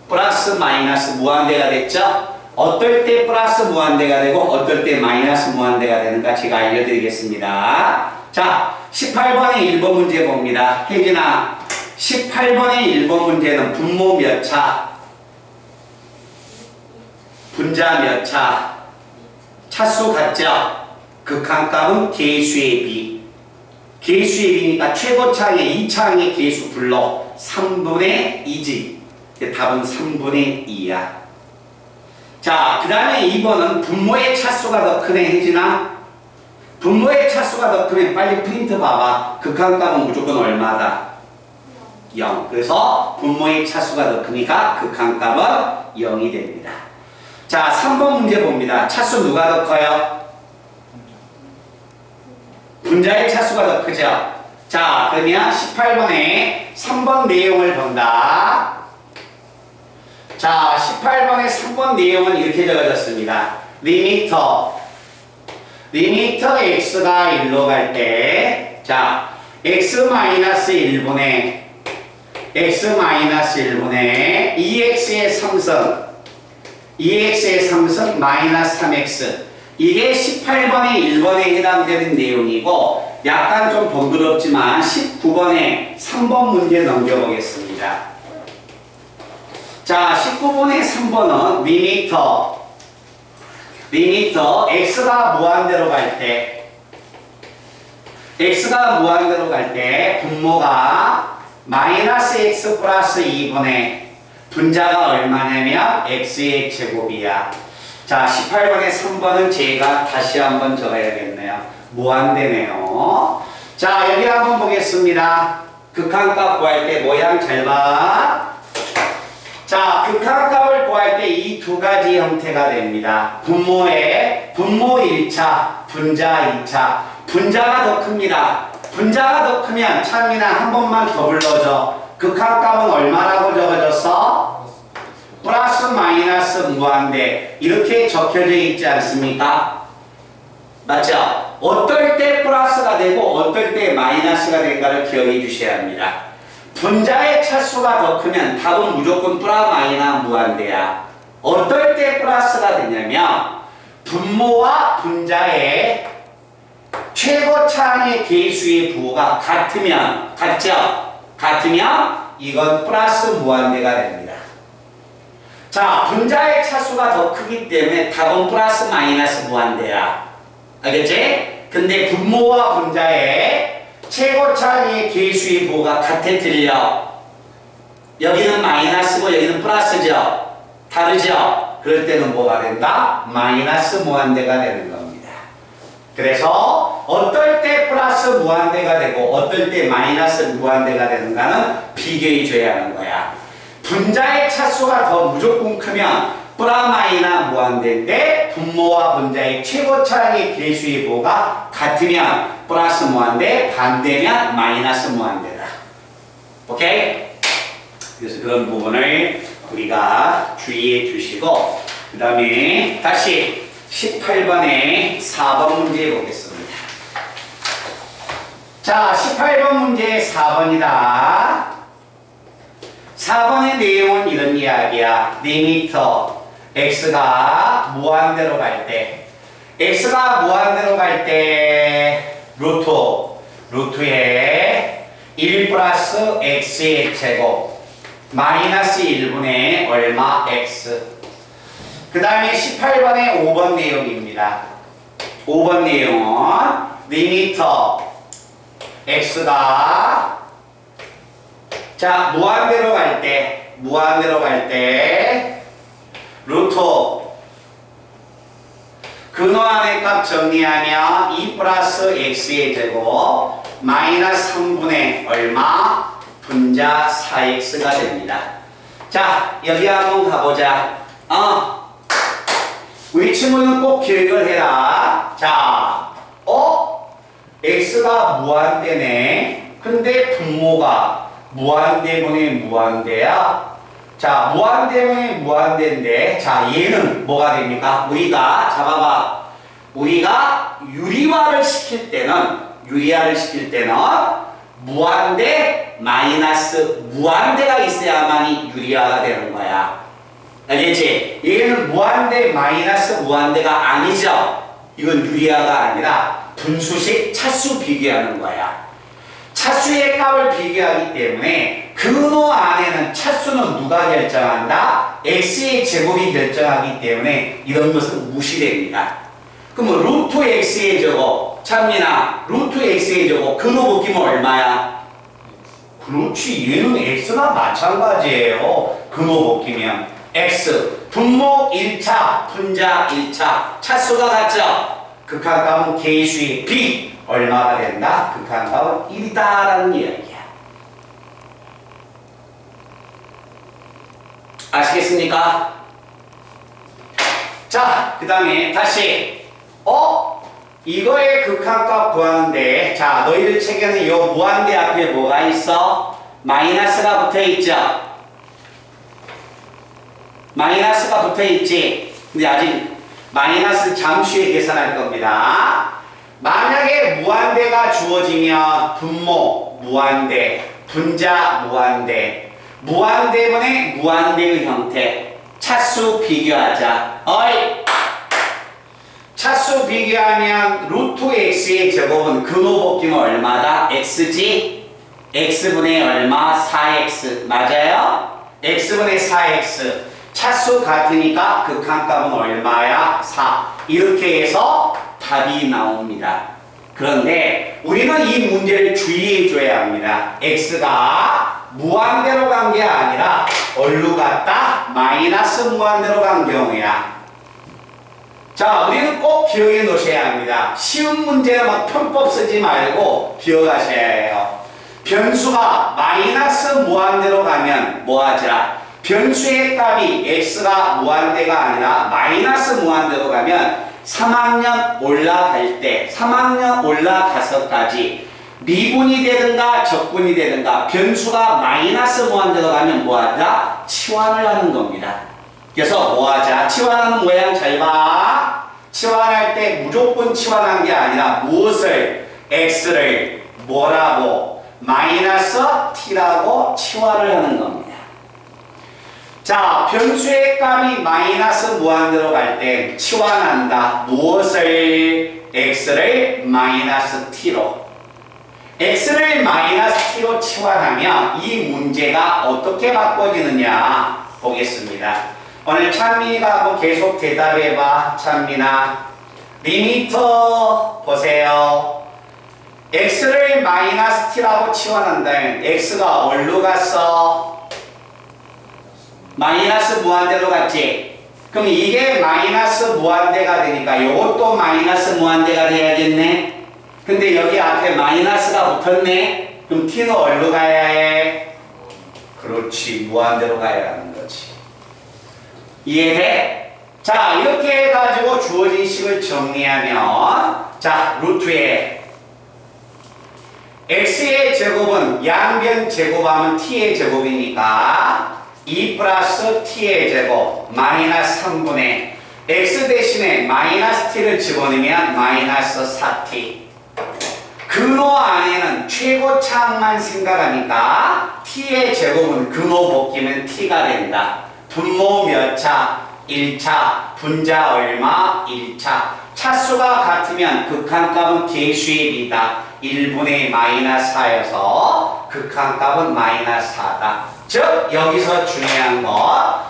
플러스 마이너스 무한대가 됐죠? 어떨 때 플러스 무한대가 되고 어떨 때 마이너스 무한대가 되는가 제가 알려드리겠습니다. 자, 18번의 1번 문제 봅니다. 혜진아, 18번의 1번 문제는 분모 몇 차? 분자 몇 차? 차수 같죠? 극한값은 개수의 비. 개수의 비니까 최고차의 2차항의 개수 불러 3분의 2지. 답은 3분의 2야. 자, 그 다음에 2번은 분모의 차수가 더 크네, 혜진아? 분모의 차수가 더 크면 빨리 프린트 봐봐. 극한값은 무조건 얼마다? 0. 그래서 분모의 차수가 더 크니까 극한값은 0이 됩니다. 자, 3번 문제 봅니다. 차수 누가 더 커요? 분자의 차수가 더 크죠? 자, 그러면 18번에 3번 내용을 본다. 자, 18번의 3번 내용은 이렇게 적어졌습니다. 리미터 x가 1로 갈 때, 자, x-1분의 2x의 3승 마이너스 3x. 이게 18번의 1번에 해당되는 내용이고 약간 좀 번거롭지만 19번에 3번 문제 넘겨보겠습니다. 자, 19번의 3번은 리미터 x가 무한대로 갈 때 분모가 마이너스 x 플러스 2분의 분자가 얼마냐면 x의 제곱이야. 자, 18번의 3번은 제가 다시 한번 적어야겠네요. 무한대네요. 자, 여기 한번 보겠습니다. 극한값 구할 때 모양 잘 봐. 자, 극한값을 구할 때 이 두 가지 형태가 됩니다. 분모 1차, 분자 2차. 분자가 더 큽니다. 분자가 더 크면 찬민아 한 번만 더 불러줘. 극한값은 얼마라고 적어졌어? 플러스 마이너스 무한대. 이렇게 적혀져 있지 않습니까? 맞죠? 어떨 때 플러스가 되고 어떨 때 마이너스가 된가를 기억해 주셔야 합니다. 분자의 차수가 더 크면 답은 무조건 플라마이나 무한대야. 어떨 때 플러스가 되냐면 분모와 분자의 최고차항의 개수의 부호가 같으면, 같죠? 같으면 이건 플러스 무한대가 됩니다. 자, 분자의 차수가 더 크기 때문에 답은 플러스 마이너스 무한대야. 알겠지? 근데 분모와 분자의 최고차의 개수의 부호가 같아 틀려. 여기는 마이너스고 여기는 플러스죠. 다르죠? 그럴 때는 뭐가 된다? 마이너스 무한대가 되는 겁니다. 그래서 어떨 때 플러스 무한대가 되고 어떨 때 마이너스 무한대가 되는가는 비교해 줘야 하는 거야. 분자의 차수가 더 무조건 크면 플라마이나 무한대인데 분모와 분자의 최고차의 개수의 부호가 같으면 플러스 무한대, 반대면 마이너스 무한대다. 오케이? 그래서 그런 부분을 우리가 주의해 주시고 그 다음에 다시 18번의 4번 문제 보겠습니다. 자, 18번 문제 4번이다. 4번의 내용은 이런 이야기야. 리미터 x가 무한대로 갈 때 x가 무한대로 갈 때 루트에 1 플러스 x의 제곱 마이너스 1분의 얼마 x. 그 다음에 18번의 5번 내용입니다. 5번 내용은 리미터 x가 자 무한대로 갈 때 루트 근호 안의 값 정리하면 2 플러스 x의 제곱 마이너스 3분의 얼마 분자 4x가 됩니다. 자 여기 한번 가보자. 우리 친구는 꼭 기억을 해라. 자 x가 무한대네. 근데 분모가 무한대분의 무한대야. 자 무한대분의 무한대인데 자 얘는 뭐가 됩니까? 우리가 잡아봐. 우리가 유리화를 시킬 때는 무한대 마이너스 무한대가 있어야만이 유리화가 되는 거야. 알겠지? 얘는 무한대 마이너스 무한대가 아니죠. 이건 유리화가 아니라 분수식 차수 비교하는 거야. 차수의 값을 비교하기 때문에 근호 안에는 차수는 누가 결정한다? x의 제곱이 결정하기 때문에 이런 것은 무시됩니다. 그럼 루트 x의 제곱 찬민아 루트 x의 제곱 근호 바뀌면 얼마야? 그렇지 얘는 x가 마찬가지예요. 근호 바뀌면 x 분모 1차 분자 1차 차수가 같죠? 극한값은 개수의 b 얼마가 된다? 극한값은 1이다 라는 이야기야. 아시겠습니까? 자 그 다음에 다시 이거의 극한값 구하는데 자 너희들 책에는 이 무한대 앞에 뭐가 있어? 마이너스가 붙어있죠? 마이너스가 붙어있지? 근데 아직 마이너스 잠시 후에 계산할 겁니다. 만약에 무한대가 주어지면 분모 무한대, 분자 무한대, 무한대분의 무한대의 형태 차수 비교하자. 차수 비교하면 루트 x의 제곱은 근호 바뀌면 얼마다? x지? x분의 얼마? 4x 맞아요? x분의 4x 차수 같으니까 극한값은 얼마야? 4 이렇게 해서 답이 나옵니다. 그런데 우리는 이 문제를 주의해 줘야 합니다. x가 무한대로 간 게 아니라 얼루 갔다? 마이너스 무한대로 간 경우야. 자 우리는 꼭 기억해 놓으셔야 합니다. 쉬운 문제는 막 편법 쓰지 말고 기억하셔야 해요. 변수가 마이너스 무한대로 가면 뭐하자? 변수의 값이 x가 무한대가 아니라 마이너스 무한대로 가면 3학년 올라갈 때 3학년 올라가서까지 미분이 되든가 적분이 되든가 변수가 마이너스 무한대로 가면 뭐하자? 치환을 하는 겁니다. 그래서 뭐하자? 치환하는 모양 잘 봐. 치환할 때 무조건 치환한 게 아니라 무엇을? x를 뭐라고? 마이너스 t라고 치환을 하는 겁니다. 자, 변수의 값이 마이너스 무한대로 갈 때 치환한다. 무엇을? x를 마이너스 t로. x를 마이너스 t로 치환하면 이 문제가 어떻게 바꿔지느냐 보겠습니다. 오늘 찬민이가 한번 계속 대답해봐. 찬민아, 리미터 보세요. x를 마이너스 t라고 치환한다면 x가 어디로 갔어? 마이너스 무한대로 갔지? 그럼 이게 마이너스 무한대가 되니까 요것도 마이너스 무한대가 돼야겠네? 근데 여기 앞에 마이너스가 붙었네? 그럼 t는 어디로 가야 해? 그렇지, 무한대로 가야 하는 거지. 이해돼? 자, 이렇게 해가지고 주어진 식을 정리하면, 자, 루트에 x의 제곱은 양변 제곱하면 t의 제곱이니까 2 플러스 t의 제곱 마이너스 3분의 x 대신에 마이너스 t를 집어넣으면 마이너스 4t. 근호 안에는 최고차항만 생각하니까 t의 제곱은 근호 벗기면 t가 된다. 분모 몇 차? 1차. 분자 얼마? 1차. 차수가 같으면 극한값은 개수의 b다. 1분의 마이너스 4여서 극한값은 마이너스 4다. 즉 여기서 중요한 거,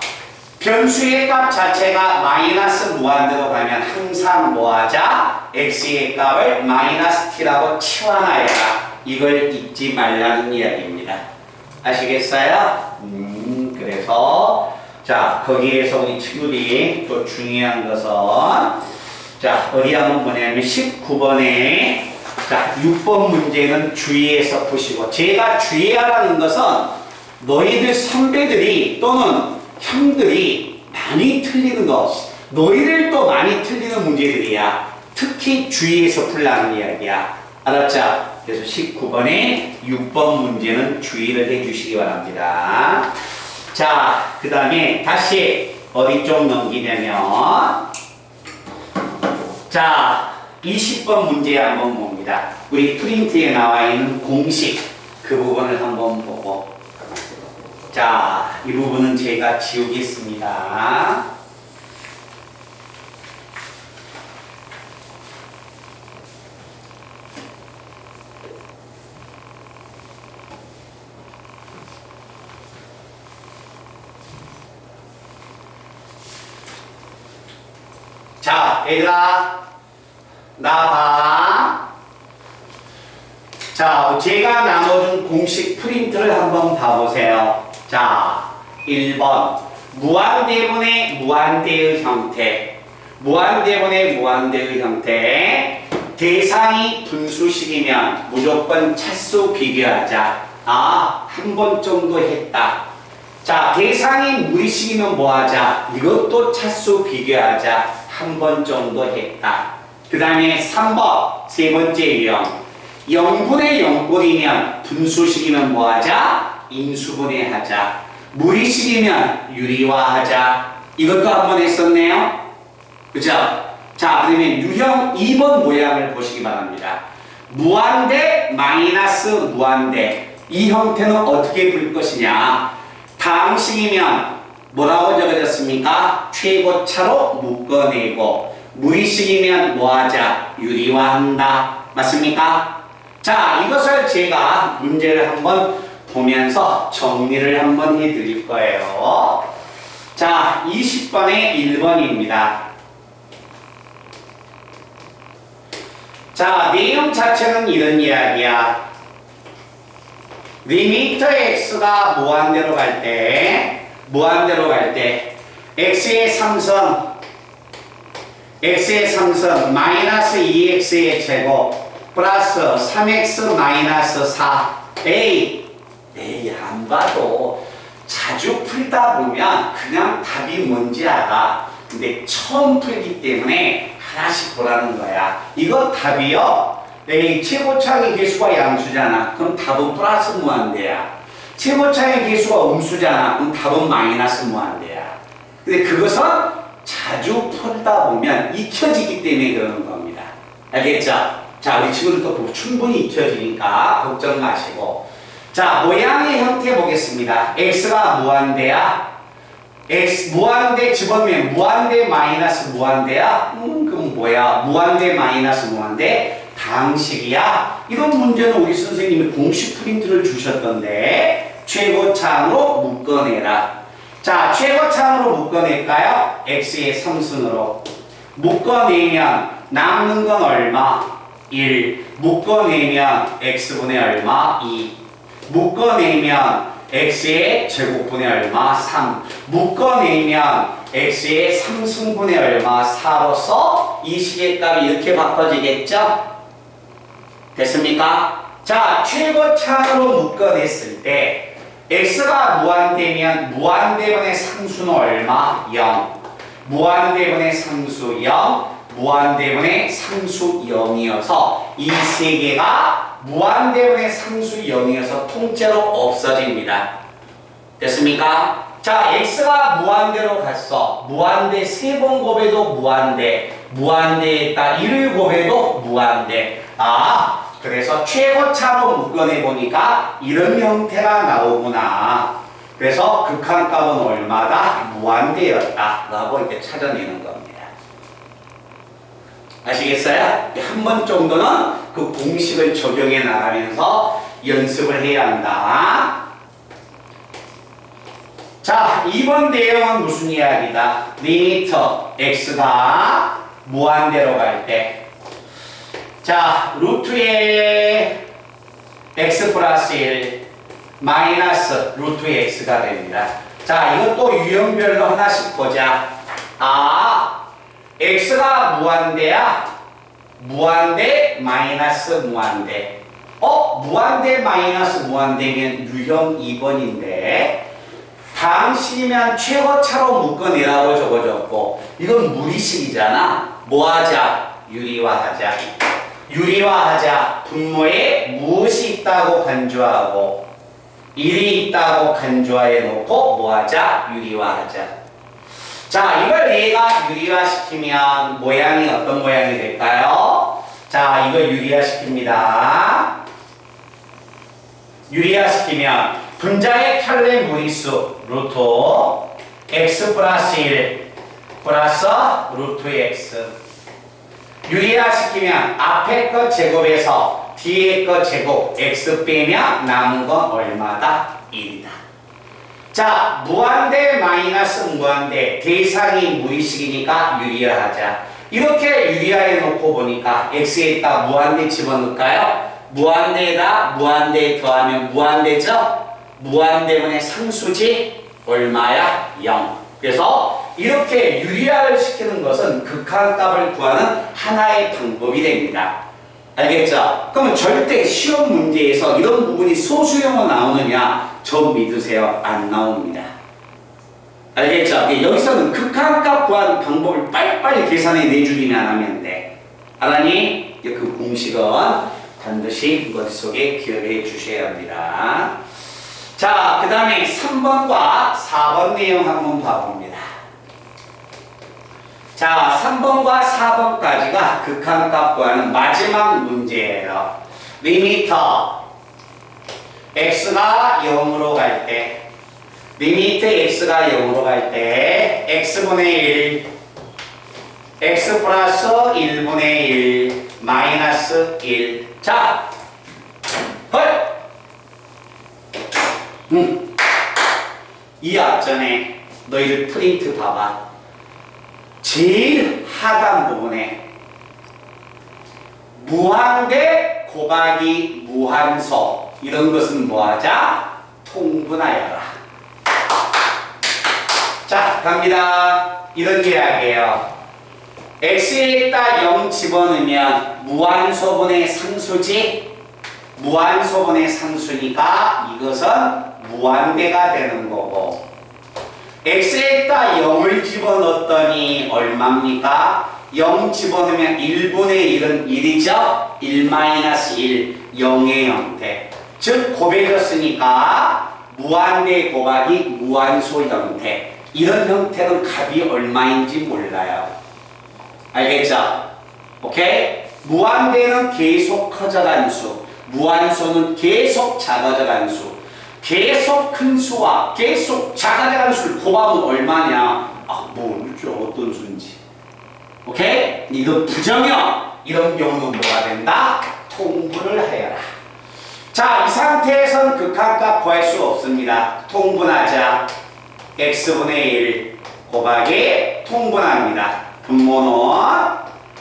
변수의 값 자체가 마이너스 무한대로 가면 항상 뭐하자? x의 값을 마이너스 t라고 치환하여라. 이걸 잊지 말라는 이야기입니다. 아시겠어요? 그래서 자, 거기에서 우리 친구들이 또 중요한 것은, 자, 어디 한번 보냐면 19번에 자, 6번 문제는 주의해서 보시고, 제가 주의하라는 것은 너희들 선배들이 또는 형들이 많이 틀리는 것, 너희들도 많이 틀리는 문제들이야. 특히 주의해서 풀라는 이야기야. 알았죠? 그래서 19번에 6번 문제는 주의를 해주시기 바랍니다. 자, 그 다음에 다시 어디 좀 넘기냐면, 자, 20번 문제 한번 봅니다. 우리 프린트에 나와 있는 공식 그 부분을 한번 보고, 자, 이 부분은 제가 지우겠습니다. 자, 얘들아, 나 봐. 자, 제가 나눠준 공식 프린트를 한번 봐보세요. 자, 1번. 무한대분의 무한대의 형태. 무한대분의 무한대의 형태. 대상이 분수식이면 무조건 차수 비교하자. 아, 한 번 정도 했다. 자, 대상이 무리식이면 뭐하자? 이것도 차수 비교하자. 한 번 정도 했다. 그 다음에 3번, 세 번째 유형. 0분의 0꼴이면 분수식이면 뭐하자? 인수분해하자. 무리식이면 유리화하자. 이것도 한 번 했었네요. 그죠? 자, 그러면 유형 2번 모양을 보시기 바랍니다. 무한대 마이너스 무한대. 이 형태는 어떻게 풀 것이냐? 다항식이면 뭐라고 적어졌습니까? 최고차로 묶어내고, 무리식이면 뭐하자? 유리화한다. 맞습니까? 자, 이것을 제가 문제를 한번 보면서 정리를 한번 해드릴 거예요. 자, 20번에 1번입니다. 자, 내용 자체는 이런 이야기야. 리미터 x가 무한대로 갈 때, x의 3선 마이너스 2x의 제곱 플러스 3x 마이너스 4 에이 안 봐도 자주 풀다 보면 그냥 답이 뭔지 알아. 근데 처음 풀기 때문에 하나씩 보라는 거야. 이거 답이요. 에이, 최고차의 개수가 양수잖아. 그럼 답은 플러스 무한대야. 최고차의 개수가 음수잖아. 그럼 답은 마이너스 무한대야. 근데 그것은 자주 풀다 보면 익혀지기 때문에 그러는 겁니다. 알겠죠? 자, 우리 친구들도 충분히 익혀지니까 걱정 마시고. 자, 모양의 형태 보겠습니다. x가 무한대야. x 무한대 집어넣으면 무한대 마이너스 무한대야? 그럼 뭐야? 무한대 마이너스 무한대? 방식이야? 이런 문제는 우리 선생님이 공식 프린트를 주셨던데 최고차항으로 묶어내라. 자, 최고차항으로 묶어낼까요? x의 3순으로 묶어내면 남는 건 얼마? 1. 묶어내면 x분의 얼마? 2. 묶어내면 x의 제곱분의 얼마? 3. 묶어내면 x의 3승분의 얼마? 4로서 이 식의 값이 이렇게 바꿔지겠죠? 됐습니까? 자, 최고차항으로 묶어냈을 때 x가 무한대면 무한대분의 상수는 얼마? 0. 무한대분의 상수 0, 무한대분의 상수 0이어서 이 세 개가 무한대분의 상수 0이어서 통째로 없어집니다. 됐습니까? 자, x가 무한대로 갔어. 무한대 3번 곱해도 무한대. 무한대에다 1을 곱해도 무한대. 아, 그래서 최고차로 묶어내보니까 이런 형태가 나오구나. 그래서 극한값은 얼마다? 무한대였다 라고 이렇게 찾아내는 겁니다. 아시겠어요? 한 번 정도는 그 공식을 적용해 나가면서 연습을 해야 한다. 자, 이번 내용은 무슨 이야기다? 리미터 x가 무한대로 갈 때, 자, 루트의 x 플러스 1 마이너스 루트의 x가 됩니다. 자, 이것도 유형별로 하나씩 보자. 아, x가 무한대야? 무한대 마이너스 무한대. 무한대 마이너스 무한대면 유형 2번인데 방식이면 최고차로 묶어내라고 적어줬고 이건 무리식이잖아. 뭐 하자? 유리화하자. 유리화하자. 분모에 무엇이 있다고 간주하고 1이 있다고 간주해 놓고 뭐 하자? 유리화하자. 자, 이걸 얘가 유리화시키면 모양이 어떤 모양이 될까요? 자, 이거 유리화시킵니다. 유리화시키면 분자의 편례 무리수 루트 x 플러스 1 플러스 루트 x. 유리화시키면 앞에 거 제곱에서 뒤에 거 제곱 x 빼면 남은 건 얼마다? 1이다. 자, 무한대 마이너스 무한대 대상이 무의식이니까 유리화하자. 이렇게 유리화해 놓고 보니까 x에다 무한대 집어넣을까요? 무한대에다 무한대 더하면 무한대죠? 무한대분의 상수지 얼마야? 0. 그래서 이렇게 유리화를 시키는 것은 극한값을 구하는 하나의 방법이 됩니다. 알겠죠? 그러면 절대 시험 문제에서 이런 부분이 소수형으로 나오느냐? 저 믿으세요. 안 나옵니다. 알겠죠? 여기서는 극한값 구하는 방법을 빨리빨리 계산해 내주기만 하면 돼. 알았니? 그 공식은 반드시 머릿속에 기억해 주셔야 합니다. 자, 그 다음에 3번과 4번 내용 한번 봐봅니다. 자, 3번과 4번까지가 극한값 구하는 마지막 문제예요. 리미터 x가 0으로 갈 때, 리미트 x가 0으로 갈 때 x분의 1, x 플러스 1분의 1 마이너스 1. 자, 헐! 이 앞전에 너희들 프린트 봐봐. 제일 하단 부분에 무한대 곱하기 무한소 이런 것은 뭐하자? 통분하여라. 자, 갑니다. 이런 이야기예요. x에다 0 집어넣으면 무한소분의 상수지? 무한소분의 상수니까 이것은 무한대가 되는 거고 x에다 0을 집어넣었더니 얼마입니까? 0 집어넣으면 1분의 1은 1이죠? 1-1, 0의 형태. 즉 곱해졌으니까 무한대 곱하기 무한소 형태. 이런 형태는 값이 얼마인지 몰라요. 알겠죠? 오케이? 무한대는 계속 커져간 수, 무한소는 계속 작아져간 수. 계속 큰 수와 계속 작아져간 수를 곱하면 얼마냐? 모르죠. 어떤 수인지. 오케이? 이거 부정형. 이런 경우는 뭐가 된다? 통분을 하여라. 자, 이 상태에선 극한값 구할 수 없습니다. 통분하자. x분의 1 곱하기 통분합니다. 분모는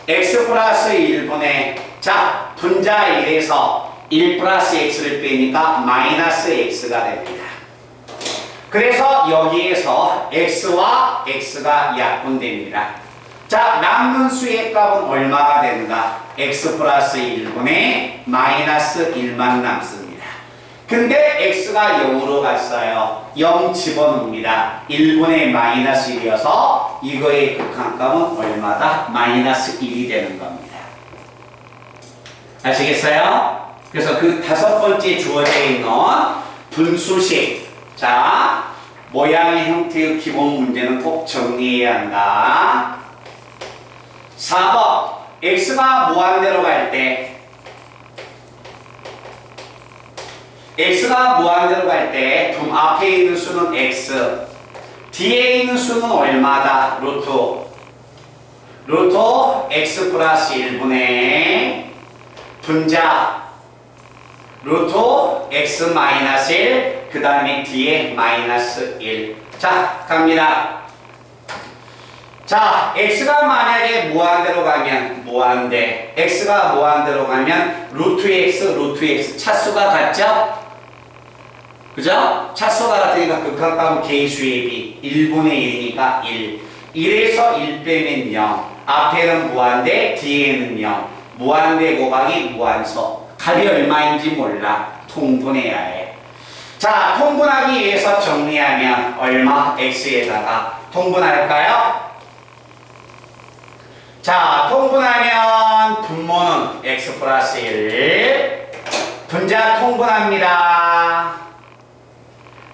x 플러스 1분의 자, 분자 1에서 1 플러스 x를 빼니까 마이너스 x가 됩니다. 그래서 여기에서 x와 x가 약분됩니다. 자, 남는 수의 값은 얼마가 된다? x 플러스 1분의 마이너스 1만 남습니다. 근데 x가 0으로 갔어요. 0 집어넣습니다. 1분의 마이너스 1이어서 이거의 극한값은 얼마다? 마이너스 1이 되는 겁니다. 아시겠어요? 그래서 그 다섯 번째 주어져 있는 분수식. 자, 모양의 형태의 기본 문제는 꼭 정리해야 한다. 4번. x가 무한대로 갈 때 x가 무한대로 갈 때 앞에 있는 수는 x, 뒤에 있는 수는 얼마다? 루트 x 플러스 1분의 분자 루트 x 마이너스 1, 그 다음에 뒤에 마이너스 1. 자, 갑니다. 자, x가 만약에 무한대로 가면 무한대, x가 무한대로 가면 루트 x 차수가 같죠? 그죠? 차수가 같으니까 극한값은 개수의 비 1분의 1이니까 1. 1에서 1 빼면 0. 앞에는 무한대, 뒤에는 0. 무한대 곱하기 무한소. 값이 얼마인지 몰라. 통분해야 해. 자, 통분하기 위해서 정리하면 얼마? x에다가 통분할까요? 자, 통분하면 분모는 x 플러스 1. 분자 통분합니다.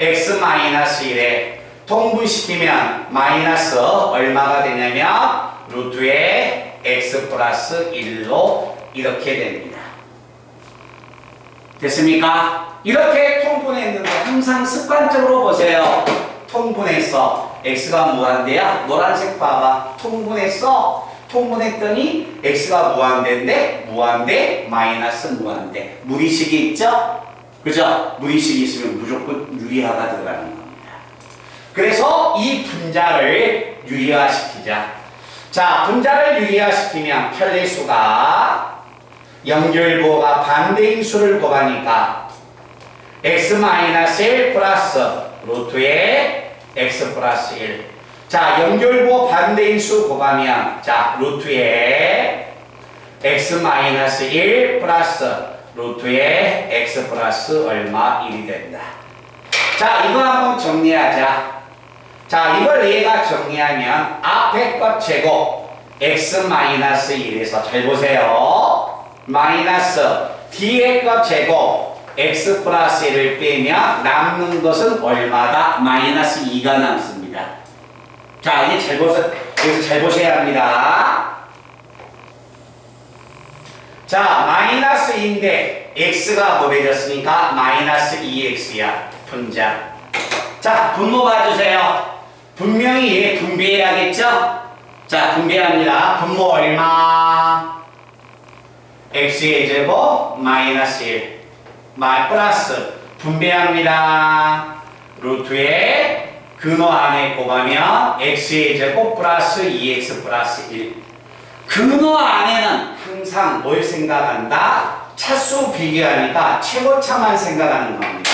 x 마이너스 1에 통분시키면 마이너스 얼마가 되냐면 루트에 x 플러스 1로 이렇게 됩니다. 됐습니까? 이렇게 통분했는데 항상 습관적으로 보세요. 통분했어. x가 무한대야? 노란색 봐봐. 통분했어. 통분했더니 x가 무한대인데 무한대 마이너스 무한대. 무리식이 있죠? 그죠? 무리식이 있으면 무조건 유리화가 들어가는 겁니다. 그래서 이 분자를 유리화시키자. 자, 분자를 유리화시키면 편리수가 연결부호가 반대인 수를 곱하니까 x-1 플러스 루트에 x 플러스 1. 자, 연결부호 반대인 수 곱하면 자, 루트에 x-1 플러스 루트에 x 플러스 얼마 1이 된다. 자, 이거 한번 정리하자. 자, 이걸 얘가 정리하면 앞에 것 제곱 x-1에서 잘 보세요. 마이너스 뒤에 것 제곱 x 플러스 1을 빼면 남는 것은 얼마다? 마이너스 2가 남습니다. 자, 이제 여기서 잘 보셔야 합니다. 자, 마이너스 2인데 x가 뭐 되졌습니까? 마이너스 2x야. 분자. 자, 분모 봐주세요. 분명히 얘 분배해야겠죠? 자, 분배합니다. 분모 얼마? x의 제곱 마이너스 1 플러스 분배합니다. 루트에 근호 안에 곱하면 x의 제곱 플러스 2x 플러스 1. 근호 안에는 항상 뭘 생각한다? 차수 비교하니까 최고차만 생각하는 겁니다.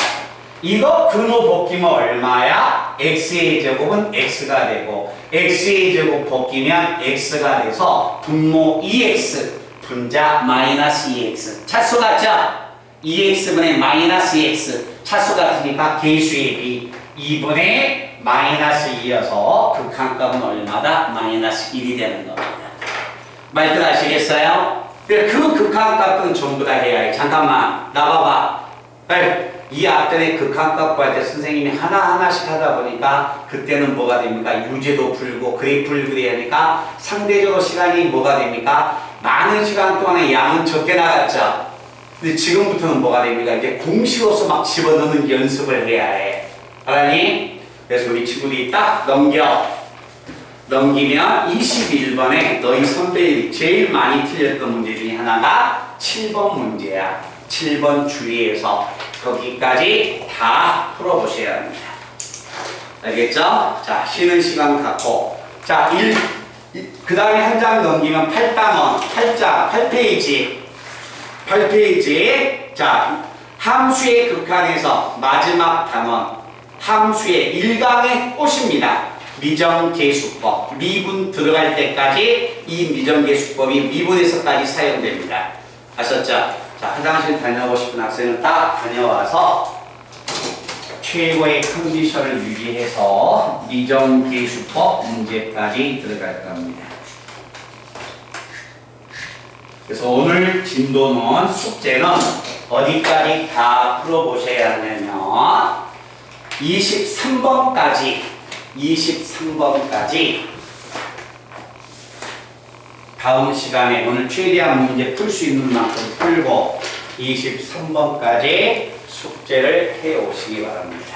이거 근호 벗기면 얼마야? x의 제곱은 x가 되고 x의 제곱 벗기면 x가 돼서 분모 2x 분자 마이너스 2x 차수 같죠? 2x분의 마이너스 2x 차수 같으니까 개수의 비 2분의 마이너스 2여서 극한값은 얼마다? 마이너스 1이 되는 겁니다. 말들 아시겠어요? 그 극한값은 전부 다 해야 해. 잠깐만 나와봐. 이 앞전에 극한값 구할 때 선생님이 하나하나씩 하다 보니까 그때는 뭐가 됩니까? 유제도 풀고 그래프를 그려야 하니까 상대적으로 시간이 뭐가 됩니까? 많은 시간 동안에 양은 적게 나갔죠. 근데 지금부터는 뭐가 됩니까? 이제 공식으로서 막 집어넣는 연습을 해야 해. 알았니? 그래서 우리 친구들이 딱 넘겨 넘기면 21번에 너희 선배들이 제일 많이 틀렸던 문제 중에 하나가 7번 문제야. 7번 주의해서 거기까지 다 풀어보셔야 합니다. 알겠죠? 자, 쉬는 시간 갖고. 자, 그 다음에 한 장 넘기면 8단원, 8페이지. 8페이지. 자, 함수의 극한에서 마지막 단원. 함수의 1강의 꽃입니다. 미정계수법. 미분 들어갈 때까지 이 미정계수법이 미분에서까지 사용됩니다. 아셨죠? 자, 화장실 다녀오고 싶은 학생은 딱 다녀와서 최고의 컨디션을 유지해서 미정계수법 문제까지 들어갈 겁니다. 그래서 오늘 진도는 숙제는 어디까지 다 풀어보셔야 하냐면 23번까지 다음 시간에 오늘 최대한 문제 풀 수 있는 만큼 풀고 23번까지 숙제를 해 오시기 바랍니다.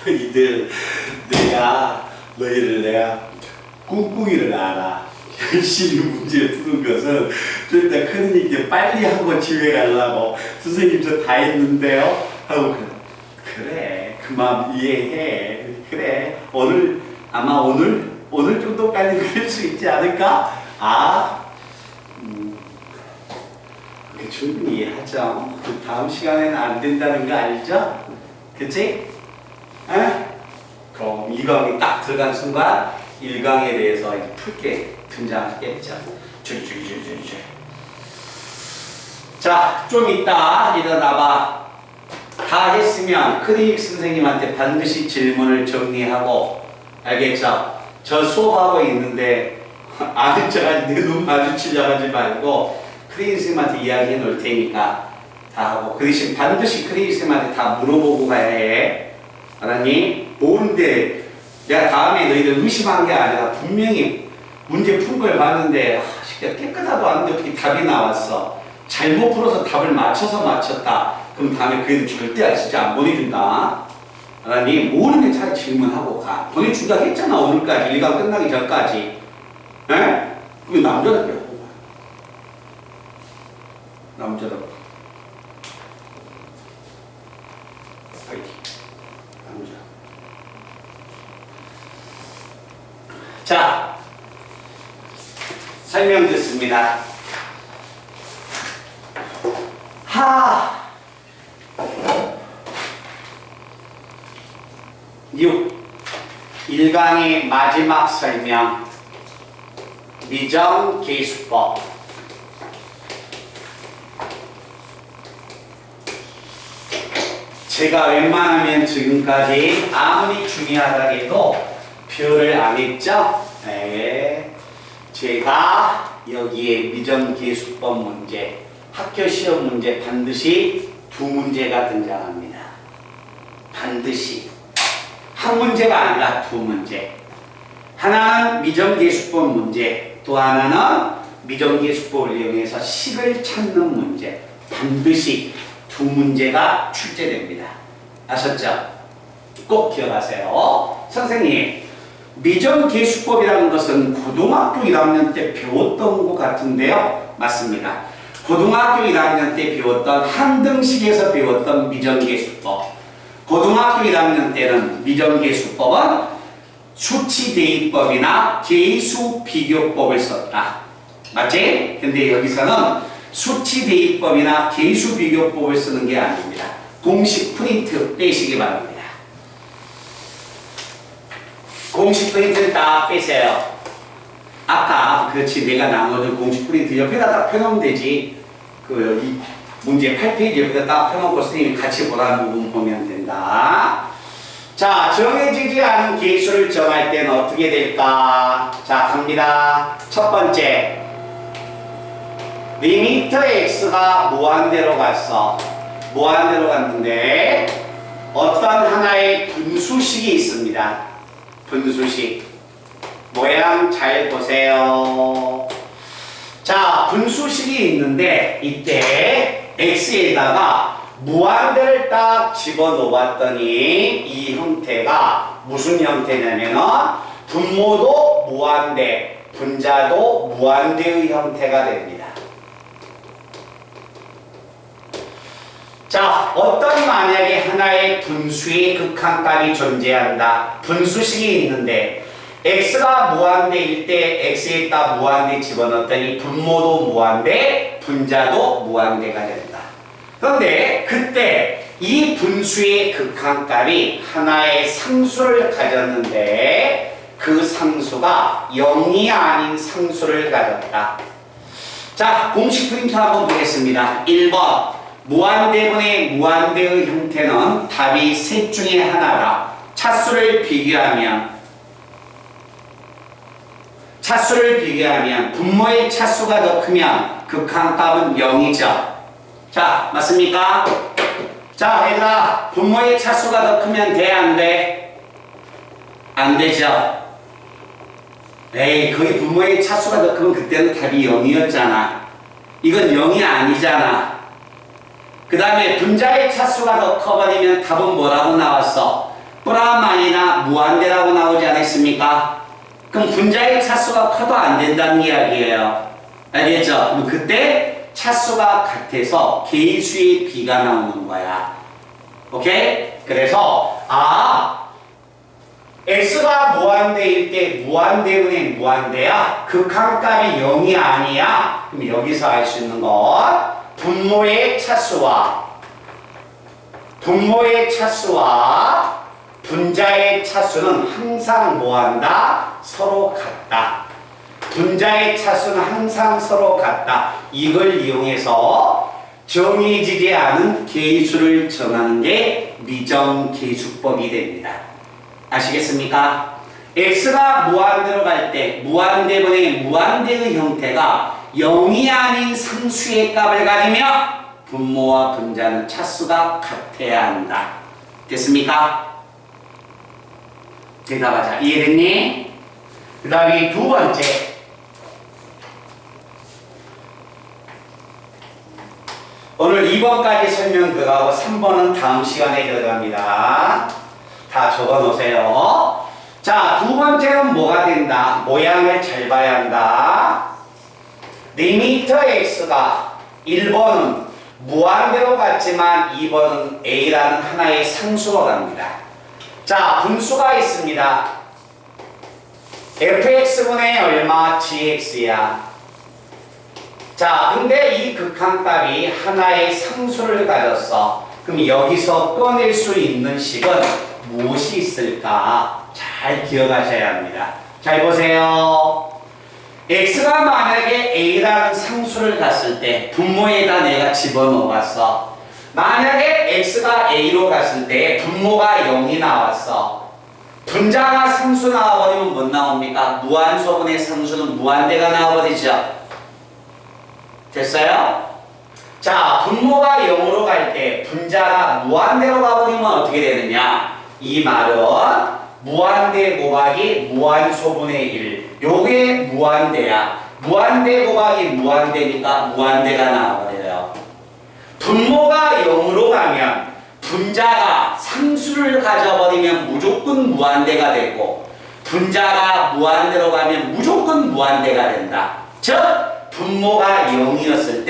너희들 너희를 내가 꿍꿍이를 알아. 열심히 문제 푸는 것은 좀 이따 큰이니까 빨리 하고 집에 가려고 선생님 저 다 했는데요 하고 그래 그 마음 이해해. 그래 아마 오늘 정도까지 그럴 수 있지 않을까? 충분히 이해하죠. 그 다음 시간에는 안 된다는 거 알죠? 그치? 그럼 2강이 딱 들어간 순간 1강에 대해서 이제 풀게 등장하겠죠. 자, 좀 이따 일어나봐. 다 했으면 크리닉 선생님한테 반드시 질문을 정리하고, 알겠죠? 저 수업하고 있는데 아는 척하지 내 눈 마주치려 하지 말고 크리닉 선생님한테 이야기해 놓을 테니까 다 하고, 그 대신 반드시 크리닉 선생님한테 다 물어보고 가야 해. 알았니? 모르는데 내가 다음에 너희들 의심한 게 아니라 분명히 문제 푼 걸 봤는데 깨끗하도 않은데 어떻게 답이 나왔어. 잘못 풀어서 답을 맞췄다. 그럼 다음에 그 애들 절대 진짜 안 보내준다. 알았니? 모르는 게 차라리 질문하고 가. 보내준다고 했잖아. 오늘까지 1강 끝나기 전까지. 에? 그게 남자답게 하고 가. 남자답게. 파이팅. 남자. 자, 설명 듣습니다. 6. 1강의 마지막 설명. 미정계수법. 제가 웬만하면 지금까지 아무리 중요하다 해도 표를 안 했죠? 네. 제가 여기에 미정계수법 문제, 학교 시험 문제 반드시 2문제가 등장합니다. 반드시. 한 문제가 아니라 2문제. 하나는 미정계수법 문제, 또 하나는 미정계수법을 이용해서 식을 찾는 문제. 반드시 2문제가 출제됩니다. 아셨죠? 꼭 기억하세요. 선생님, 미정계수법이라는 것은 고등학교 1학년 때 배웠던 것 같은데요? 맞습니다. 고등학교 1학년 때 배웠던 한등식에서 배웠던 미정계수법. 고등학교 1학년 때는 미정계수법은 수치대입법이나 계수비교법을 썼다. 맞지? 근데 여기서는 수치대입법이나 계수비교법을 쓰는 게 아닙니다. 공식 프린트 빼시기 바랍니다. 공식 프린트를 딱 빼세요. 아까 그렇지 내가 나눠준 공식 프린트 옆에다 딱 펴놓으면 되지. 그 여기 문제 8페이지 옆에다 딱 펴놓고 선생님이 같이 보라는 부분 보면 된다. 자, 정해지지 않은 계수를 정할 때는 어떻게 될까? 자, 갑니다. 첫 번째, 리미터 x가 무한대로 갔어. 무한대로 갔는데 어떤 하나의 분수식이 있습니다. 분수식. 모양 잘 보세요. 자, 분수식이 있는데 이때 x에다가 무한대를 딱 집어넣었더니 이 형태가 무슨 형태냐면은 분모도 무한대, 분자도 무한대의 형태가 됩니다. 자, 어떤 만약에 하나의 분수의 극한값이 존재한다. 분수식이 있는데 x가 무한대일 때 x에다 무한대 집어넣었더니 분모도 무한대, 분자도 무한대가 된다. 그런데 그때 이 분수의 극한값이 하나의 상수를 가졌는데 그 상수가 0이 아닌 상수를 가졌다. 자, 공식 프린트 한번 보겠습니다. 1번 무한대분의 무한대의 형태는 답이 셋 중에 하나다. 차수를 비교하면 분모의 차수가 더 크면 극한값은 0이죠. 자, 맞습니까? 자, 얘들아, 분모의 차수가 더 크면 돼, 안 돼? 안 되죠? 에이, 거기 분모의 차수가 더 크면 그때는 답이 0이었잖아. 이건 0이 아니잖아. 그 다음에 분자의 차수가 더 커버리면 답은 뭐라고 나왔어? 뿌라마이나 무한대라고 나오지 않았습니까? 그럼 분자의 차수가 커도 안 된다는 이야기예요. 알겠죠? 그럼 그때 차수가 같아서 개수의 비가 나오는 거야. 오케이? 그래서 x가 무한대일 때 무한대분의 무한대야. 극한값이 0이 아니야. 그럼 여기서 알 수 있는 건 분모의 차수와 분자의 차수는 항상 뭐한다? 서로 같다. 분자의 차수는 항상 서로 같다. 이걸 이용해서 정해지지 않은 개수를 정하는 게 미정계수법이 됩니다. 아시겠습니까? x가 무한대로 갈 때 무한대분의 무한대의 형태가 0이 아닌 상수의 값을 가지며 분모와 분자는 차수가 같아야 한다. 됐습니까? 대답하자. 이해됐니? 그 다음에 두 번째. 오늘 2번까지 설명 들어가고 3번은 다음 시간에 들어갑니다. 다 적어 놓으세요. 자, 두 번째는 뭐가 된다? 모양을 잘 봐야 한다. 리미터 x가 1번은 무한대로 갔지만 2번은 a라는 하나의 상수로 갑니다. 자, 분수가 있습니다. fx분의 얼마? gx야. 자, 근데 이 극한값이 하나의 상수를 가졌어. 그럼 여기서 꺼낼 수 있는 식은 무엇이 있을까? 잘 기억하셔야 합니다. 잘 보세요. x가 만약에 a라는 상수를 갔을 때 분모에다 내가 집어넣었어. 만약에 x가 a로 갔을 때 분모가 0이 나왔어. 분자가 상수 나와버리면 뭐 나옵니까? 무한소분의 상수는 무한대가 나와버리죠. 됐어요? 자, 분모가 0으로 갈 때 분자가 무한대로 가버리면 어떻게 되느냐? 이 말은 무한대 곱하기 무한소분의 1. 요게 무한대야. 무한대 곱하기 무한대니까 무한대가 나와버려요. 분모가 0으로 가면 분자가 상수를 가져버리면 무조건 무한대가 되고 분자가 무한대로 가면 무조건 무한대가 된다. 즉 분모가 0이었을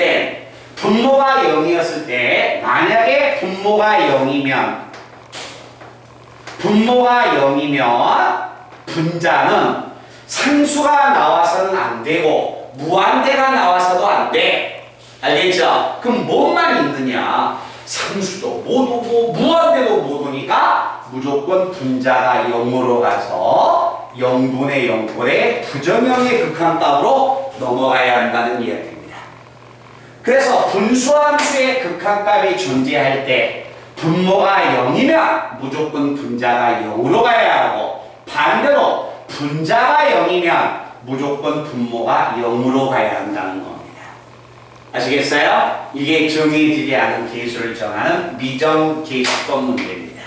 때 만약에 분모가 0이면 분자는 상수가 나와서는 안 되고 무한대가 나와서도 안 돼. 알겠죠? 그럼 뭐만 있느냐? 상수도 못 오고 무한대도 못 오니까 무조건 분자가 0으로 가서 0분의 0꼴의 부정형의 극한값으로 넘어가야 한다는 이야기입니다. 그래서 분수함수의 극한값이 존재할 때 분모가 0이면 무조건 분자가 0으로 가야 하고 반대로 분자가 0이면 무조건 분모가 0으로 가야 한다는 겁니다. 아시겠어요? 이게 정해지지 않은 계수를 정하는 미정계수법 문제입니다.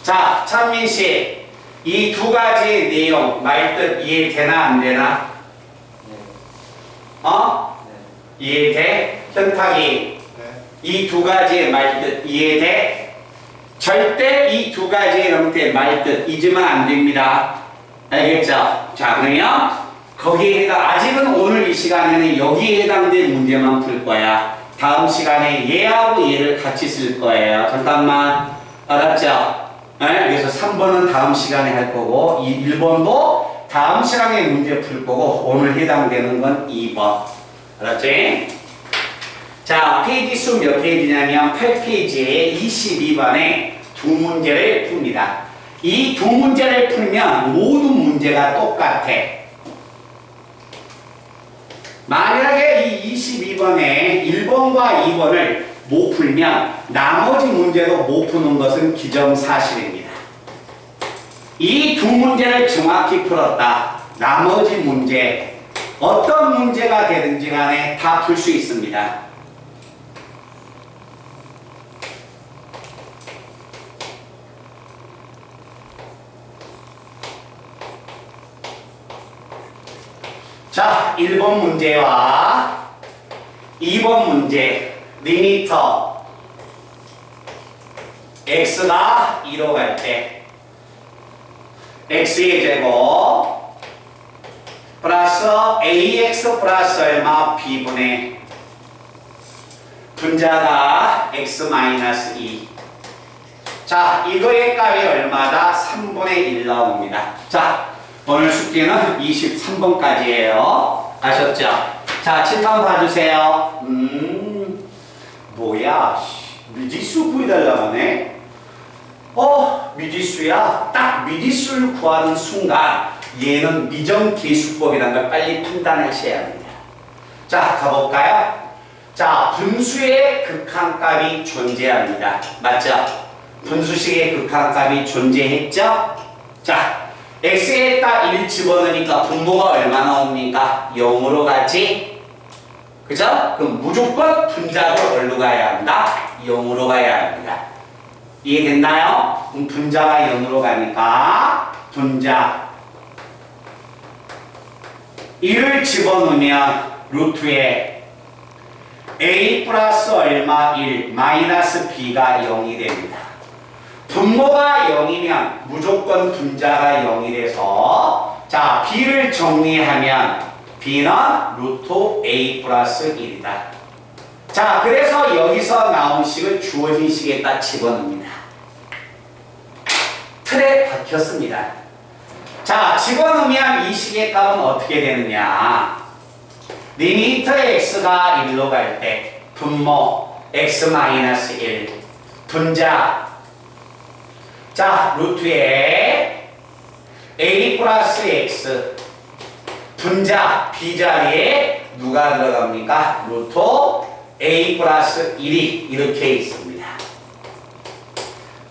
자, 찬민씨, 이 두 가지 내용 말뜻 이해되나 안 되나? 네. 이해돼? 현탁이 이 두 가지의 말뜻 이해돼? 절대 이 두 가지의 형태의 말뜻 잊으면 안 됩니다. 알겠죠? 자, 그러면 거기에 아직은 오늘 이 시간에는 여기에 해당된 문제만 풀 거야. 다음 시간에 얘하고 얘를 같이 쓸 거예요. 잠깐만. 알았죠? 네? 그래서 3번은 다음 시간에 할 거고 1번도 다음 시간에 문제 풀 거고 오늘 해당되는 건 2번. 알았지? 자, 페이지 수 몇 페이지냐면 8페이지에 22번에 두 문제를 풉니다. 이 두 문제를 풀면 모든 문제가 똑같아. 만약에 이 22번에 1번과 2번을 못 풀면 나머지 문제도 못 푸는 것은 기정사실입니다. 이 두 문제를 정확히 풀었다. 나머지 문제, 어떤 문제가 되든지 간에 다 풀 수 있습니다. 자, 1번 문제와 2번 문제, 리미터 x가 2로 갈 때 x의 제곱 플러스 ax 플러스 얼마 b분의 분자가 x-2. 자, 이거의 값이 얼마다? 3분의 1 나옵니다. 자, 오늘 숙제는 23번까지예요. 아셨죠? 자, 칠판 봐주세요. 뭐야? 미지수 구해달라고 하네? 미지수야. 딱 미지수를 구하는 순간 얘는 미정계수법이라는 걸 빨리 판단하셔야 합니다. 자, 가볼까요? 자, 분수의 극한값이 존재합니다. 맞죠? 분수식의 극한값이 존재했죠? 자, x에다 1 집어넣으니까 분모가 얼마 나옵니까? 0으로 가지? 그죠? 그럼 무조건 분자로 어디로 가야 한다? 0으로 가야 합니다. 이해됐나요? 그럼 분자가 0으로 가니까 분자 1을 집어넣으면 루트에 a 플러스 얼마 1 마이너스 b가 0이 됩니다. 분모가 0이면 무조건 분자가 0이 돼서 자 b를 정리하면 b는 루트 a 플러스 1이다. 자 그래서 여기서 나온 식을 주어진 식에다 집어넣습니다. 틀에 박혔습니다. 자 집어넣으면 이 식의 값은 어떻게 되느냐. 리미트 x가 1로 갈 때 분모 x-1 분자 자 루트에 a 플러스 x 분자 b 자리에 누가 들어갑니까? 루트 a 플러스 1이 이렇게 있습니다.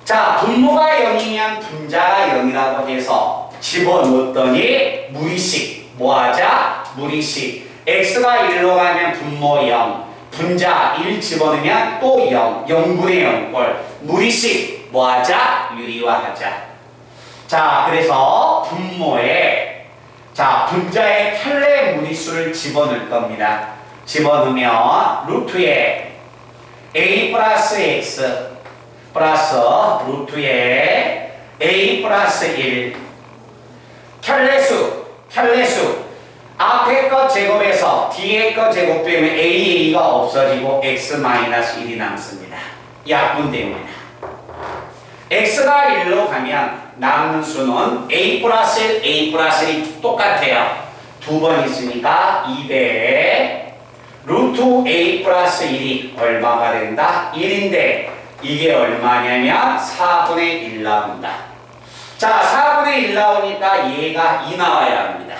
자 분모가 0이면 분자가 0이라고 해서 집어넣었더니 무의식 뭐하자? 무의식 x가 1로 가면 분모 0 분자 1 집어넣으면 또 0 0분의 0꼴 무의식 뭐하자? 유리화하자. 자 그래서 분모에 자 분자의 편례 무리수를 집어넣을 겁니다. 집어넣으면 루트에 a 플러스 x 플러스 루트에 a 플러스 1 편례수 앞에 거 제곱해서 뒤에 거 제곱되면 a가 없어지고 x-1이 남습니다. 약분 때문에 x가 1로 가면 남는 수는 a 플러스 1, a 플러스 1이 똑같아요. 두 번 있으니까 2배 루트 a 플러스 1이 얼마가 된다? 1인데 이게 얼마냐면 4분의 1 나온다. 자 4분의 1 나오니까 얘가 2 나와야 합니다.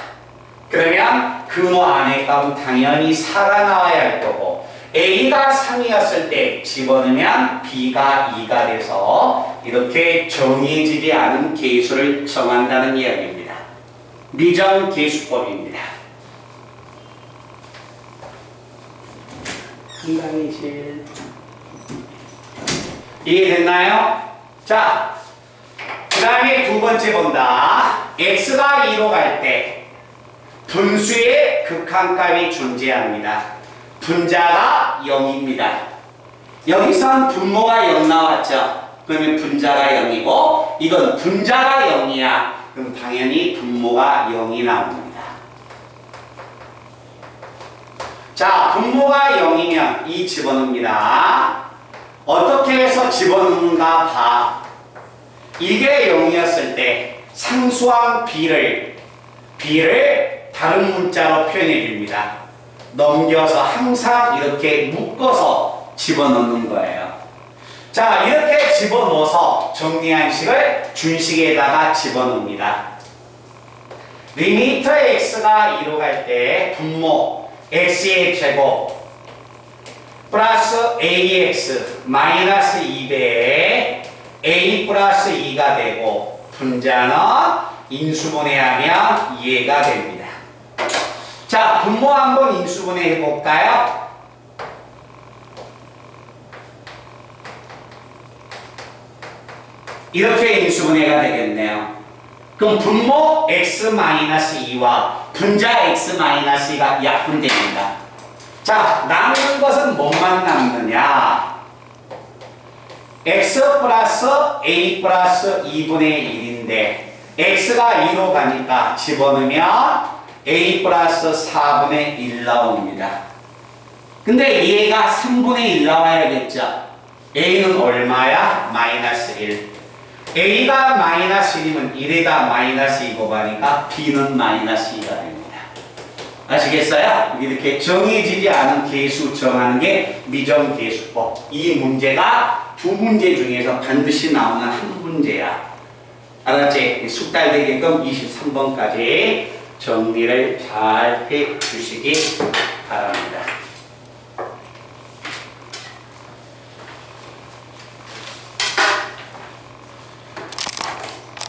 그러면 근호 안의 값은 당연히 4가 나와야 할 거고 a가 3이었을 때 집어넣으면 b가 2가 돼서 이렇게 정해지지 않은 계수를 정한다는 이야기입니다. 미정계수법입니다. 한강이실 이해됐나요? 자, 그 다음에 두 번째 본다. x가 2로 갈 때 분수의 극한값이 존재합니다. 분자가 0입니다. 여기선 분모가 0 나왔죠? 그러면 분자가 0이고 이건 분자가 0이야. 그럼 당연히 분모가 0이 나옵니다. 자, 분모가 0이면 2 집어넣습니다. 어떻게 해서 집어넣는가 봐. 이게 0이었을 때 상수항 b를 다른 문자로 표현해 줍니다. 넘겨서 항상 이렇게 묶어서 집어넣는 거예요. 자, 이렇게 집어넣어서 정리한 식을 준식에다가 집어넣습니다. 리미트 x가 2로 갈 때 분모 x의 제곱 플러스 ax 마이너스 2배에 a 플러스 2가 되고 분자는 인수분해하면 얘가 됩니다. 자, 분모 한번 인수분해 해볼까요? 이렇게 인수분해가 되겠네요. 그럼 분모 x-2와 분자 x-2가 약분됩니다. 자, 남는 것은 뭐만 남느냐? x 플러스 a 플러스 2분의 1인데 x가 2로 가니까 집어넣으면 a 플러스 4분의 1 나옵니다. 근데 얘가 3분의 1 나와야겠죠? a는 얼마야? 마이너스 1. a가 마이너스 1이면 1에다 마이너스 2 곱하니까 b는 마이너스 2가 됩니다. 아시겠어요? 이렇게 정해지지 않은 계수 정하는 게 미정계수법. 이 문제가 두 문제 중에서 반드시 나오는 한 문제야. 알았지? 숙달되게끔 23번까지 정리를 잘 해 주시기 바랍니다.